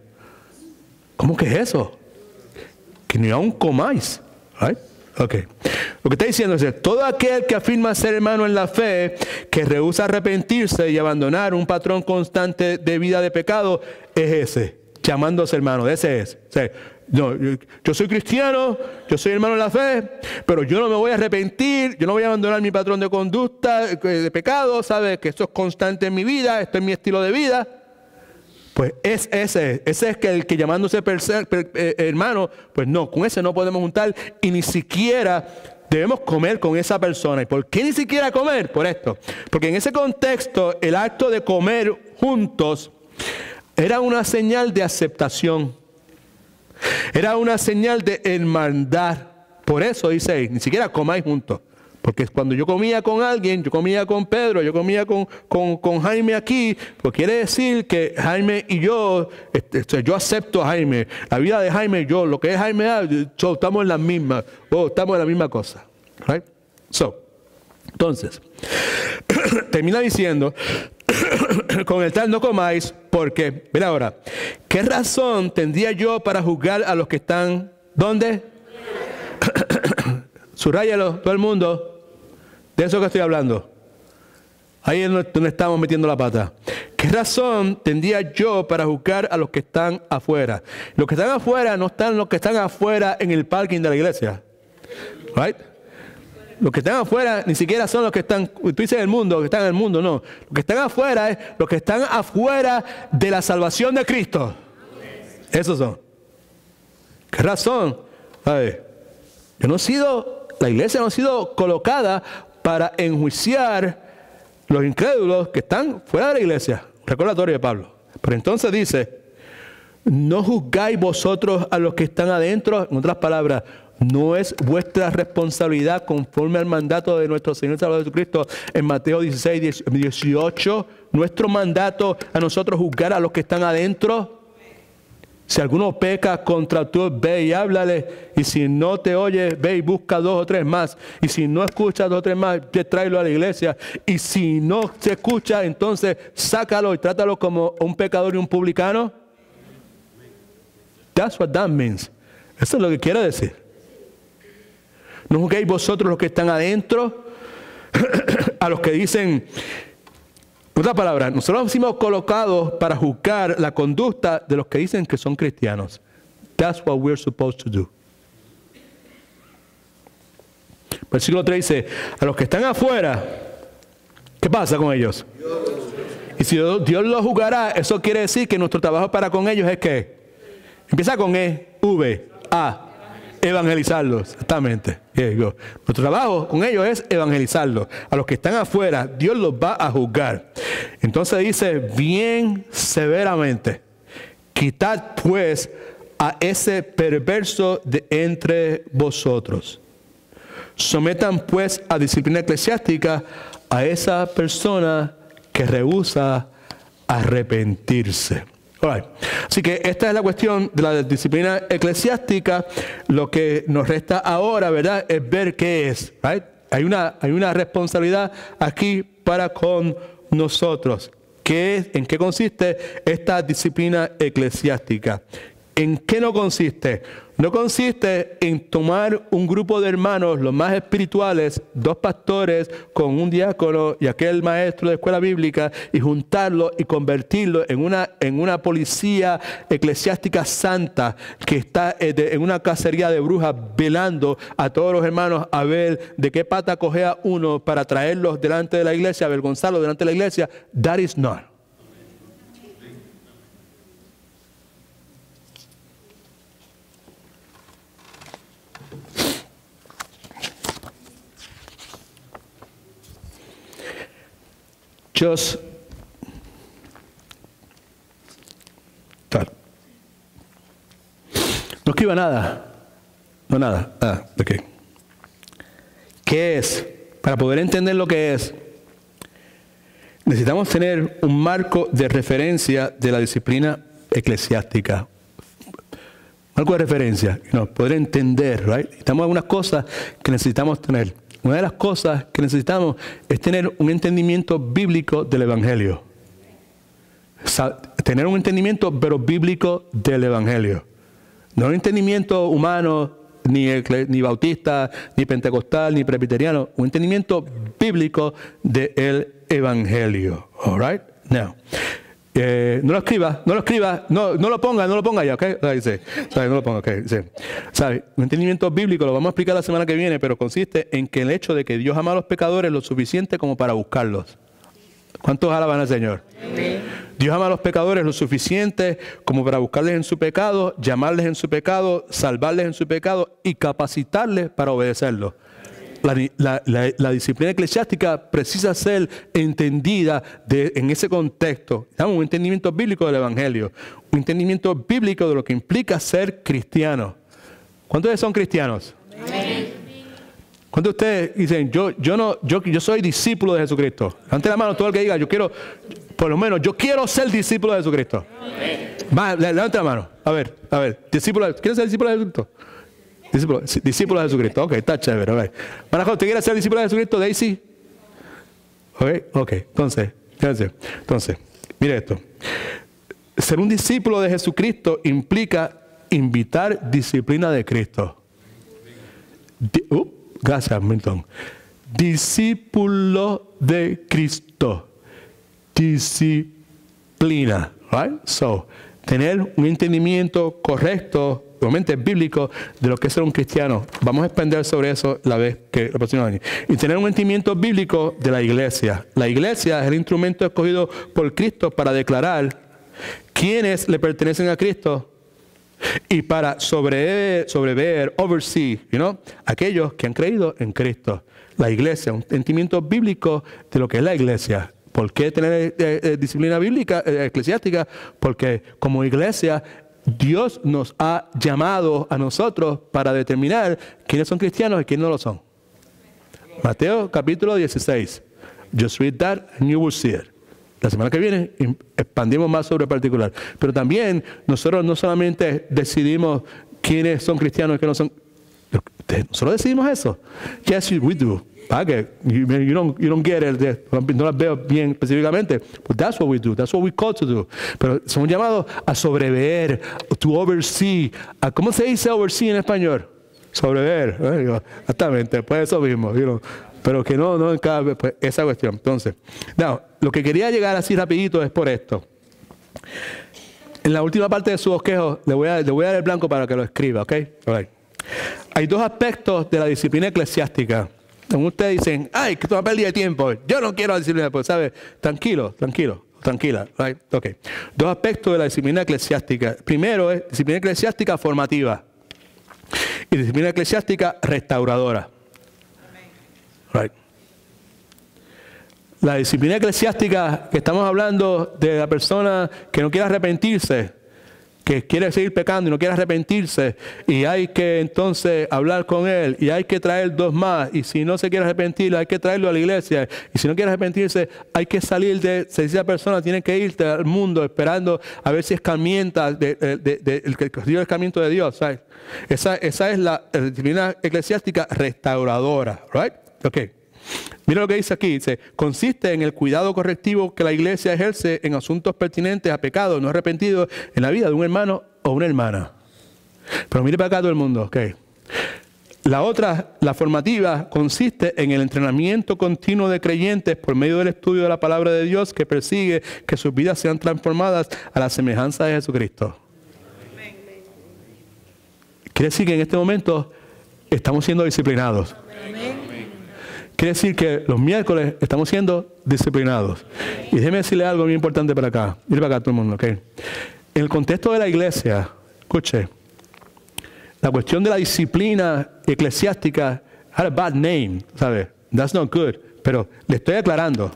¿Cómo que es eso? Que ni aún comáis. Right? Okay. Lo que está diciendo es, todo aquel que afirma ser hermano en la fe, que rehúsa arrepentirse y abandonar un patrón constante de vida de pecado, es ese, llamándose hermano. Ese es. O sea, no, yo soy cristiano, yo soy hermano en la fe, pero yo no me voy a arrepentir, yo no voy a abandonar mi patrón de conducta, de pecado, ¿sabes? Que esto es constante en mi vida, esto es mi estilo de vida. Pues ese es que el que llamándose hermano, pues no, con ese no podemos juntar y ni siquiera debemos comer con esa persona. ¿Y por qué ni siquiera comer? Por esto. Porque en ese contexto el acto de comer juntos era una señal de aceptación. Era una señal de hermandad. Por eso dice, ni siquiera comáis juntos. Porque cuando yo comía con alguien, yo comía con Pedro, yo comía con Jaime aquí, pues quiere decir que Jaime y yo acepto a Jaime. La vida de Jaime, yo, lo que es Jaime, estamos en la misma, estamos en la misma cosa. Right? So, entonces, termina diciendo, con el tal no comáis, porque, mira ahora, ¿qué razón tendría yo para juzgar a los que están, ¿dónde? Subrayalo, todo el mundo. De eso que estoy hablando. Ahí es donde estamos metiendo la pata. ¿Qué razón tendría yo para juzgar a los que están afuera? Los que están afuera no están los que están afuera en el parking de la iglesia. Right? Los que están afuera ni siquiera son los que están, tú dices el mundo, los que están en el mundo, no. Los que están afuera es los que están afuera de la salvación de Cristo. Esos son. ¿Qué razón? A ver, la iglesia no ha sido colocada para enjuiciar los incrédulos que están fuera de la iglesia. Recordatorio de Pablo. Pero entonces dice, no juzgáis vosotros a los que están adentro. En otras palabras, no es vuestra responsabilidad conforme al mandato de nuestro Señor Salvador Jesucristo en Mateo 16, 18. Nuestro mandato a nosotros juzgar a los que están adentro. Si alguno peca contra tú, ve y háblale. Y si no te oye, ve y busca 2 o 3 más. Y si no escuchas 2 o 3 más, tráelo a la iglesia. Y si no se escucha, entonces sácalo y trátalo como un pecador y un publicano. That's what that means. Eso es lo que quiere decir. No juzguéis vosotros los que están adentro, a los que dicen... Otra palabra, nosotros hemos colocados para juzgar la conducta de los que dicen que son cristianos. That's what we're supposed to do. Versículo 3 dice, a los que están afuera, ¿qué pasa con ellos? Y si Dios los juzgará, eso quiere decir que nuestro trabajo para con ellos es que empieza con evangelizarlos. Exactamente. Nuestro trabajo con ellos es evangelizarlos. A los que están afuera, Dios los va a juzgar. Entonces dice, bien severamente, quitad pues a ese perverso de entre vosotros. Sometan pues a disciplina eclesiástica a esa persona que rehúsa arrepentirse. Right. Así que esta es la cuestión de la disciplina eclesiástica. Lo que nos resta ahora, ¿verdad?, es ver qué es. Right? Hay una responsabilidad aquí para con nosotros. ¿Qué es? ¿En qué consiste esta disciplina eclesiástica? ¿En qué no consiste? no consiste en tomar un grupo de hermanos, los más espirituales, 2 pastores con un diácono y aquel maestro de escuela bíblica, y juntarlo y convertirlo en una policía eclesiástica santa que está en una cacería de brujas velando a todos los hermanos a ver de qué pata cojea uno para traerlos delante de la iglesia, avergonzarlos delante de la iglesia. That is not. Just tal. No escriba nada. No nada. Ok. ¿Qué es? Para poder entender lo que es, necesitamos tener un marco de referencia de la disciplina eclesiástica. Marco de referencia. Poder entender, right? Necesitamos algunas cosas que necesitamos tener. Una de las cosas que necesitamos es tener un entendimiento bíblico del Evangelio. Tener un entendimiento, pero bíblico del Evangelio. No un entendimiento humano, ni bautista, ni pentecostal, ni presbiteriano. Un entendimiento bíblico del Evangelio. All right? Now. No lo escriba, no lo ponga ya, ¿ok? Dice, no lo ponga, ok. Dice, ¿sabe? Un entendimiento bíblico lo vamos a explicar la semana que viene, pero consiste en que el hecho de que Dios ama a los pecadores lo suficiente como para buscarlos. ¿Cuántos alaban al Señor? Amén. Dios ama a los pecadores lo suficiente como para buscarles en su pecado, llamarles en su pecado, salvarles en su pecado y capacitarles para obedecerlo. La disciplina eclesiástica precisa ser entendida en ese contexto. Damos un entendimiento bíblico del Evangelio, un entendimiento bíblico de lo que implica ser cristiano. ¿Cuántos de ustedes son cristianos? Amén. ¿Cuántos de ustedes dicen, yo soy discípulo de Jesucristo? Levante la mano todo el que diga, yo quiero ser discípulo de Jesucristo. Amén. Levante la mano. A ver, ¿quieres ser discípulo de Jesucristo? Discípulo de Jesucristo. Ok, está chévere. Okay. Manajo, ¿usted quiere ser discípulo de Jesucristo, Daisy? Ok. Entonces, mire esto. Ser un discípulo de Jesucristo implica invitar disciplina de Cristo. Gracias, Milton. Discípulo de Cristo. Disciplina. Right? So, tener un entendimiento correcto, obviamente bíblico, de lo que es ser un cristiano. Vamos a expandir sobre eso la próxima año. Y tener un entendimiento bíblico de la iglesia. La iglesia es el instrumento escogido por Cristo para declarar quiénes le pertenecen a Cristo y para sobrever, oversee, aquellos que han creído en Cristo. La iglesia, un entendimiento bíblico de lo que es la iglesia. ¿Por qué tener disciplina bíblica, eclesiástica? Porque como iglesia, Dios nos ha llamado a nosotros para determinar quiénes son cristianos y quiénes no lo son. Mateo capítulo 16. Just read that and you will see it. La semana que viene expandimos más sobre particular. Pero también nosotros no solamente decidimos quiénes son cristianos y quiénes no son. Nosotros decidimos eso. Yes, we do. You don't get it. No las veo bien específicamente. But that's what we do. That's what we call to do. Pero somos llamados a sobrever, to oversee. ¿Cómo se dice oversee en español? Sobrever. Exactamente. Pues eso mismo. Pero que no en cada vez, pues, esa cuestión. Entonces, lo que quería llegar así rapidito es por esto. En la última parte de su bosquejo le voy a dar el blanco para que lo escriba, ¿ok? Right. Hay 2 aspectos de la disciplina eclesiástica. Como ustedes dicen, ay, que esto es una pérdida de tiempo. Yo no quiero la disciplina, pues, ¿sabes? Tranquila. Right? Ok. 2 aspectos de la disciplina eclesiástica. Primero es disciplina eclesiástica formativa y disciplina eclesiástica restauradora. Right. La disciplina eclesiástica que estamos hablando de la persona que no quiere arrepentirse, que quiere seguir pecando y no quiere arrepentirse, y hay que entonces hablar con él, y hay que traer 2 más, y si no se quiere arrepentir, hay que traerlo a la iglesia, y si no quiere arrepentirse, hay que salir de esa persona, tiene que irte al mundo esperando a ver si escarmienta el escarmiento de Dios, ¿sabes? Esa es la disciplina eclesiástica restauradora, right? Ok. Mira lo que dice aquí, dice, consiste en el cuidado correctivo que la iglesia ejerce en asuntos pertinentes a pecados no arrepentidos en la vida de un hermano o una hermana. Pero mire para acá todo el mundo, ok. La otra, la formativa, consiste en el entrenamiento continuo de creyentes por medio del estudio de la palabra de Dios que persigue que sus vidas sean transformadas a la semejanza de Jesucristo. Quiere decir que en este momento estamos siendo disciplinados. Quiere decir que los miércoles estamos siendo disciplinados. Y déjeme decirle algo muy importante para acá. Mire para acá todo el mundo, ok. En el contexto de la iglesia, escuche, la cuestión de la disciplina eclesiástica had a bad name, ¿sabe? That's not good. Pero le estoy aclarando,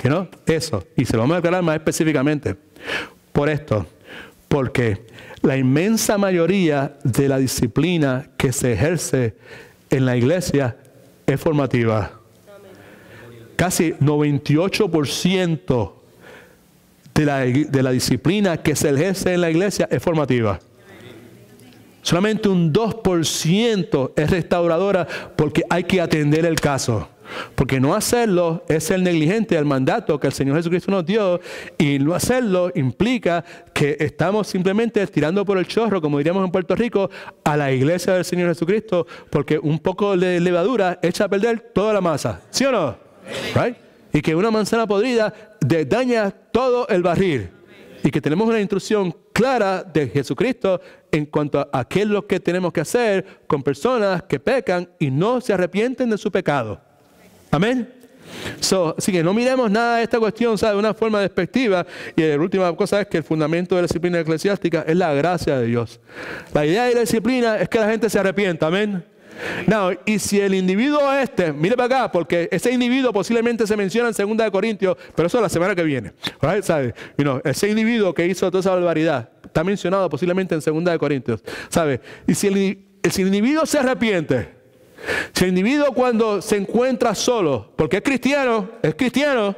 ¿no? Eso. Y se lo vamos a aclarar más específicamente. Por esto. Porque la inmensa mayoría de la disciplina que se ejerce en la iglesia es formativa. Casi 98% de la disciplina que se ejerce en la iglesia es formativa. Solamente un 2% es restauradora porque hay que atender el caso. Porque no hacerlo es ser negligente al mandato que el Señor Jesucristo nos dio, y no hacerlo implica que estamos simplemente tirando por el chorro, como diríamos en Puerto Rico, a la iglesia del Señor Jesucristo, porque un poco de levadura echa a perder toda la masa. ¿Sí o no? Right? Y que una manzana podrida daña todo el barril. Y que tenemos una instrucción clara de Jesucristo en cuanto a qué es lo que tenemos que hacer con personas que pecan y no se arrepienten de su pecado. Amén. Así que no miremos nada de esta cuestión, ¿sabe?, de una forma despectiva. Y la última cosa es que el fundamento de la disciplina eclesiástica es la gracia de Dios. La idea de la disciplina es que la gente se arrepienta. Amén. No, y si el individuo mire para acá, porque ese individuo posiblemente se menciona en 2 Corintios, pero eso es la semana que viene. Right? ¿Sabe? Ese individuo que hizo toda esa barbaridad está mencionado posiblemente en 2 Corintios. ¿Sabe? Y si el individuo se arrepiente, si el individuo cuando se encuentra solo, porque es cristiano, ¿sí o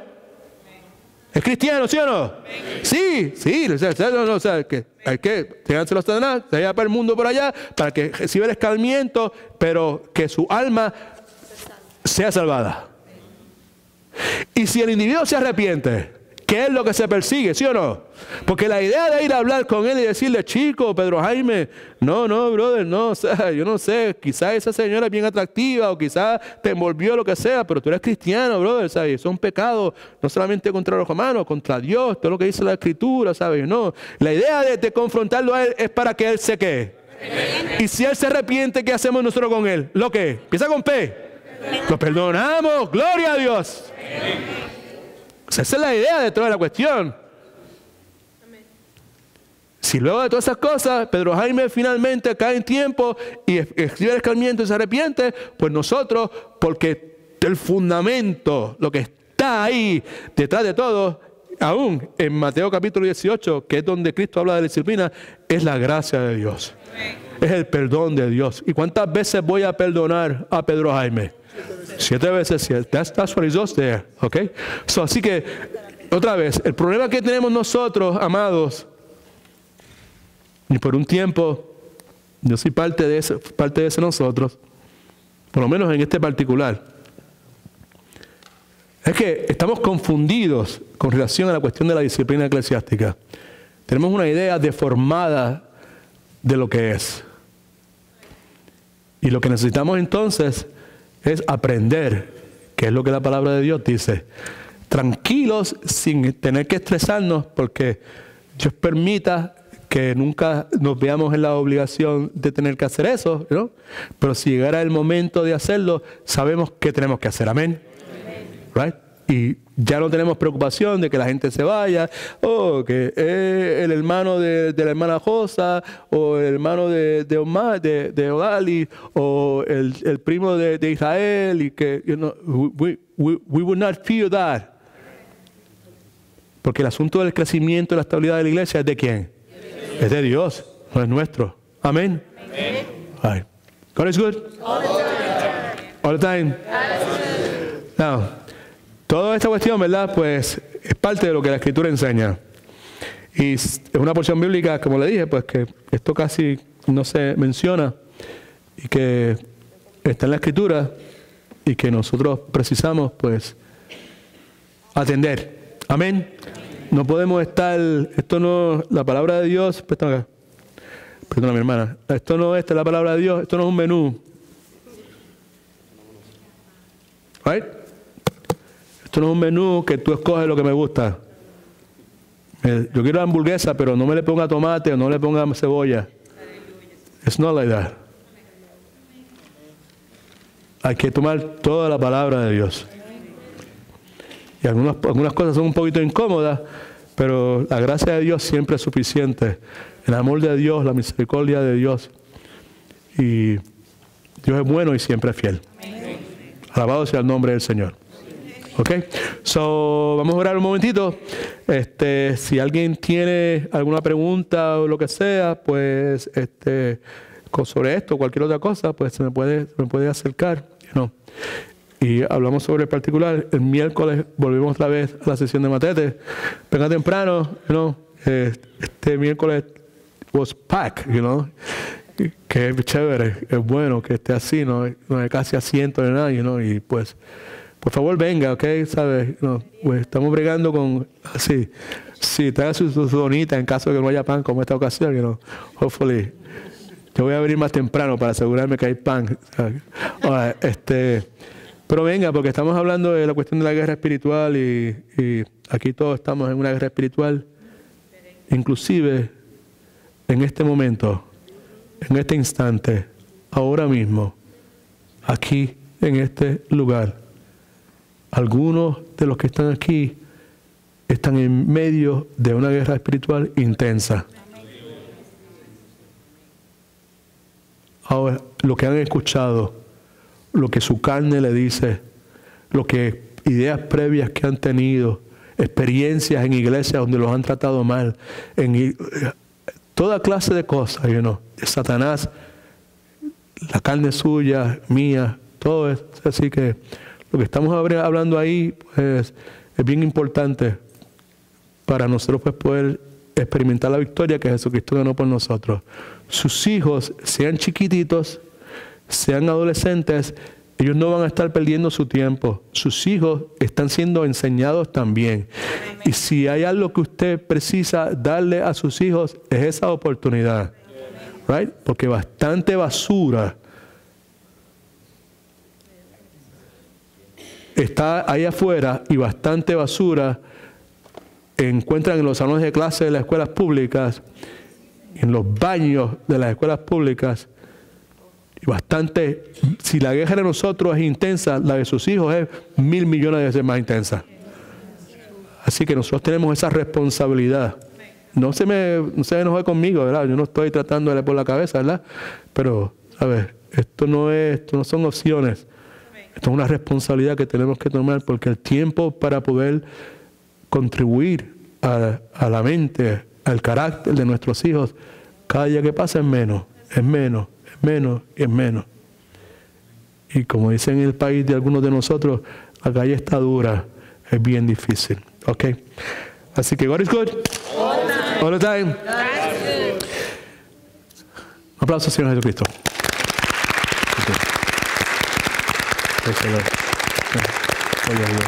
no? Sí, o sea, que hay que llegárselo a Satanás, se vaya para el mundo por allá, para que reciba el escarmiento, pero que su alma sea salvada. Y si el individuo se arrepiente, ¿qué es lo que se persigue? ¿Sí o no? Porque la idea de ir a hablar con él y decirle, chico, Pedro Jaime, no, brother, no, o sea, yo no sé, quizás esa señora es bien atractiva o quizás te envolvió lo que sea, pero tú eres cristiano, brother, ¿sabes? Eso es un pecado, no solamente contra los romanos, contra Dios, todo lo que dice la Escritura, ¿sabes? No, la idea de confrontarlo a él es para que él se quede. Y si él se arrepiente, ¿qué hacemos nosotros con él? ¿Lo qué? Empieza con P. Lo perdonamos, gloria a Dios. Esa es la idea de toda la cuestión. Si luego de todas esas cosas, Pedro Jaime finalmente cae en tiempo y escribe el escarmiento y se arrepiente, pues nosotros, porque el fundamento, lo que está ahí detrás de todo, aún en Mateo capítulo 18, que es donde Cristo habla de la disciplina, es la gracia de Dios. Es el perdón de Dios. ¿Y cuántas veces voy a perdonar a Pedro Jaime? 7 veces 7. That's what it does there. Okay? Así que, otra vez, el problema que tenemos nosotros, amados, y por un tiempo, yo soy parte de ese nosotros, por lo menos en este particular, es que estamos confundidos con relación a la cuestión de la disciplina eclesiástica. Tenemos una idea deformada de lo que es. Y lo que necesitamos entonces es aprender, que es lo que la palabra de Dios dice, tranquilos sin tener que estresarnos, porque Dios permita que nunca nos veamos en la obligación de tener que hacer eso, ¿no? Pero si llegara el momento de hacerlo, sabemos qué tenemos que hacer. Amén. Right? Y ya no tenemos preocupación de que la gente se vaya, o que el hermano de la hermana Josa, o el hermano de Omar, de Odali, o el primo de Israel, y que, we would not feel that. Porque el asunto del crecimiento y la estabilidad de la iglesia es de quién? Es de Dios, no es nuestro. Amén. Right. God is good. All the time. Now, toda esta cuestión, ¿verdad? Pues es parte de lo que la Escritura enseña. Y es una porción bíblica, como le dije, pues que esto casi no se menciona y que está en la Escritura y que nosotros precisamos, pues, atender. Amén. No podemos estar, esto no, la palabra de Dios, pues, Perdona, mi hermana. Esto no es la palabra de Dios. Esto no es un menú. Right? Esto no es un menú que tú escoges lo que me gusta. Yo quiero la hamburguesa, pero no me le ponga tomate o no le ponga cebolla. It's not like that. Hay que tomar toda la palabra de Dios. Y algunas cosas son un poquito incómodas, pero la gracia de Dios siempre es suficiente. El amor de Dios, la misericordia de Dios. Y Dios es bueno y siempre es fiel. Alabado sea el nombre del Señor. Ok, so vamos a orar un momentito. Si alguien tiene alguna pregunta o lo que sea, pues sobre esto o cualquier otra cosa, pues se me puede acercar, y hablamos sobre el particular. El miércoles volvimos otra vez a la sesión de Matete. Venga temprano, este miércoles was packed, que es chévere, es bueno que esté así, no hay casi asiento de nadie, y pues por favor venga, ¿ok? ¿Sabes? Pues estamos bregando con así. Sí, traiga su donita en caso de que no haya pan como esta ocasión, hopefully. Yo voy a venir más temprano para asegurarme que hay pan. Ahora, pero venga, porque estamos hablando de la cuestión de la guerra espiritual y aquí todos estamos en una guerra espiritual. Inclusive en este momento, en este instante, ahora mismo, aquí en este lugar, algunos de los que están aquí están en medio de una guerra espiritual intensa. Ahora, lo que han escuchado, lo que su carne le dice, lo que ideas previas que han tenido, experiencias en iglesias donde los han tratado mal, toda clase de cosas, de Satanás, la carne suya, mía, todo eso. Así que lo que estamos hablando ahí, pues, es bien importante para nosotros, pues, poder experimentar la victoria que Jesucristo ganó por nosotros. Sus hijos, sean chiquititos, sean adolescentes, ellos no van a estar perdiendo su tiempo. Sus hijos están siendo enseñados también. Y si hay algo que usted precisa darle a sus hijos, es esa oportunidad. Right? Porque bastante basura está ahí afuera y bastante basura encuentran en los salones de clase de las escuelas públicas, en los baños de las escuelas públicas. Y bastante, si la guerra de nosotros es intensa, la de sus hijos es 1.000 millones de veces más intensa. Así que nosotros tenemos esa responsabilidad. No se enoje conmigo, ¿verdad? Yo no estoy tratando de darle por la cabeza, ¿verdad? Pero, ¿sabes? Esto no son opciones. Esto es una responsabilidad que tenemos que tomar, porque el tiempo para poder contribuir a la mente, al carácter de nuestros hijos, cada día que pasa es menos, es menos, es menos y es menos. Y como dicen en el país de algunos de nosotros, la calle está dura, es bien difícil. ¿Ok? Así que God is good. All the time. Un aplauso al Señor Jesucristo. Gloria a Dios.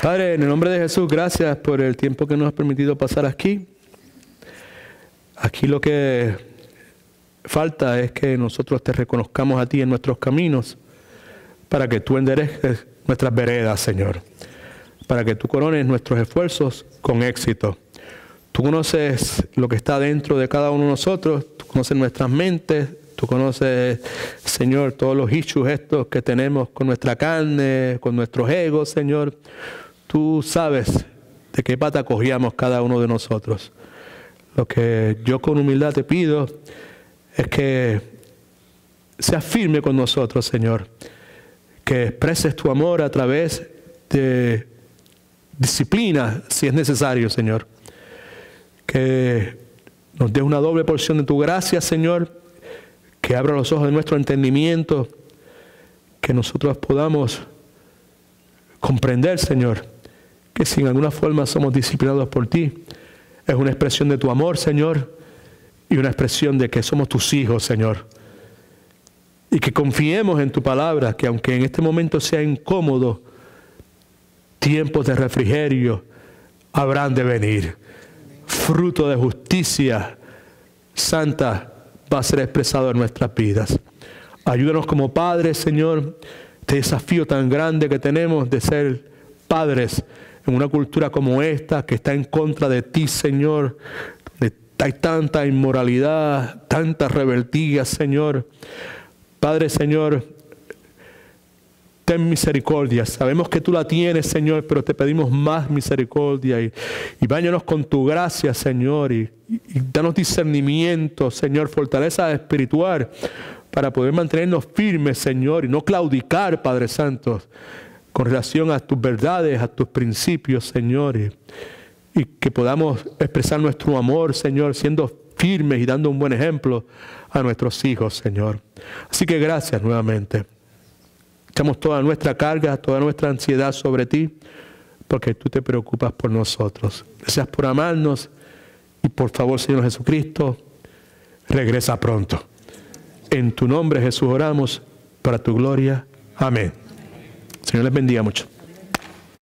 Padre, en el nombre de Jesús, gracias por el tiempo que nos has permitido pasar aquí. Aquí lo que falta es que nosotros te reconozcamos a ti en nuestros caminos, para que tú endereces nuestras veredas, Señor. Para que tú corones nuestros esfuerzos con éxito. Tú conoces lo que está dentro de cada uno de nosotros, tú conoces nuestras mentes, tú conoces, Señor, todos los issues estos que tenemos con nuestra carne, con nuestros egos, Señor. Tú sabes de qué pata cogíamos cada uno de nosotros. Lo que yo con humildad te pido es que seas firme con nosotros, Señor. Que expreses tu amor a través de disciplina, si es necesario, Señor. Que nos des una doble porción de tu gracia, Señor. Que abra los ojos de nuestro entendimiento. Que nosotros podamos comprender, Señor, que si en alguna forma somos disciplinados por ti, es una expresión de tu amor, Señor, y una expresión de que somos tus hijos, Señor. Y que confiemos en tu palabra, que aunque en este momento sea incómodo, tiempos de refrigerio habrán de venir. Fruto de justicia santa va a ser expresado en nuestras vidas. Ayúdanos como padres, Señor, este desafío tan grande que tenemos de ser padres en una cultura como esta que está en contra de ti, Señor. Hay tanta inmoralidad, tanta rebeldía, Señor. Padre, Señor, ten misericordia. Sabemos que tú la tienes, Señor, pero te pedimos más misericordia. Y báñanos con tu gracia, Señor. Y danos discernimiento, Señor, fortaleza espiritual para poder mantenernos firmes, Señor, y no claudicar, Padre Santo, con relación a tus verdades, a tus principios, Señor. Y que podamos expresar nuestro amor, Señor, siendo firmes y dando un buen ejemplo a nuestros hijos, Señor. Así que gracias nuevamente. Echamos toda nuestra carga, toda nuestra ansiedad sobre ti, porque tú te preocupas por nosotros. Gracias por amarnos y por favor, Señor Jesucristo, regresa pronto. En tu nombre, Jesús, oramos para tu gloria. Amén. Señor les bendiga mucho.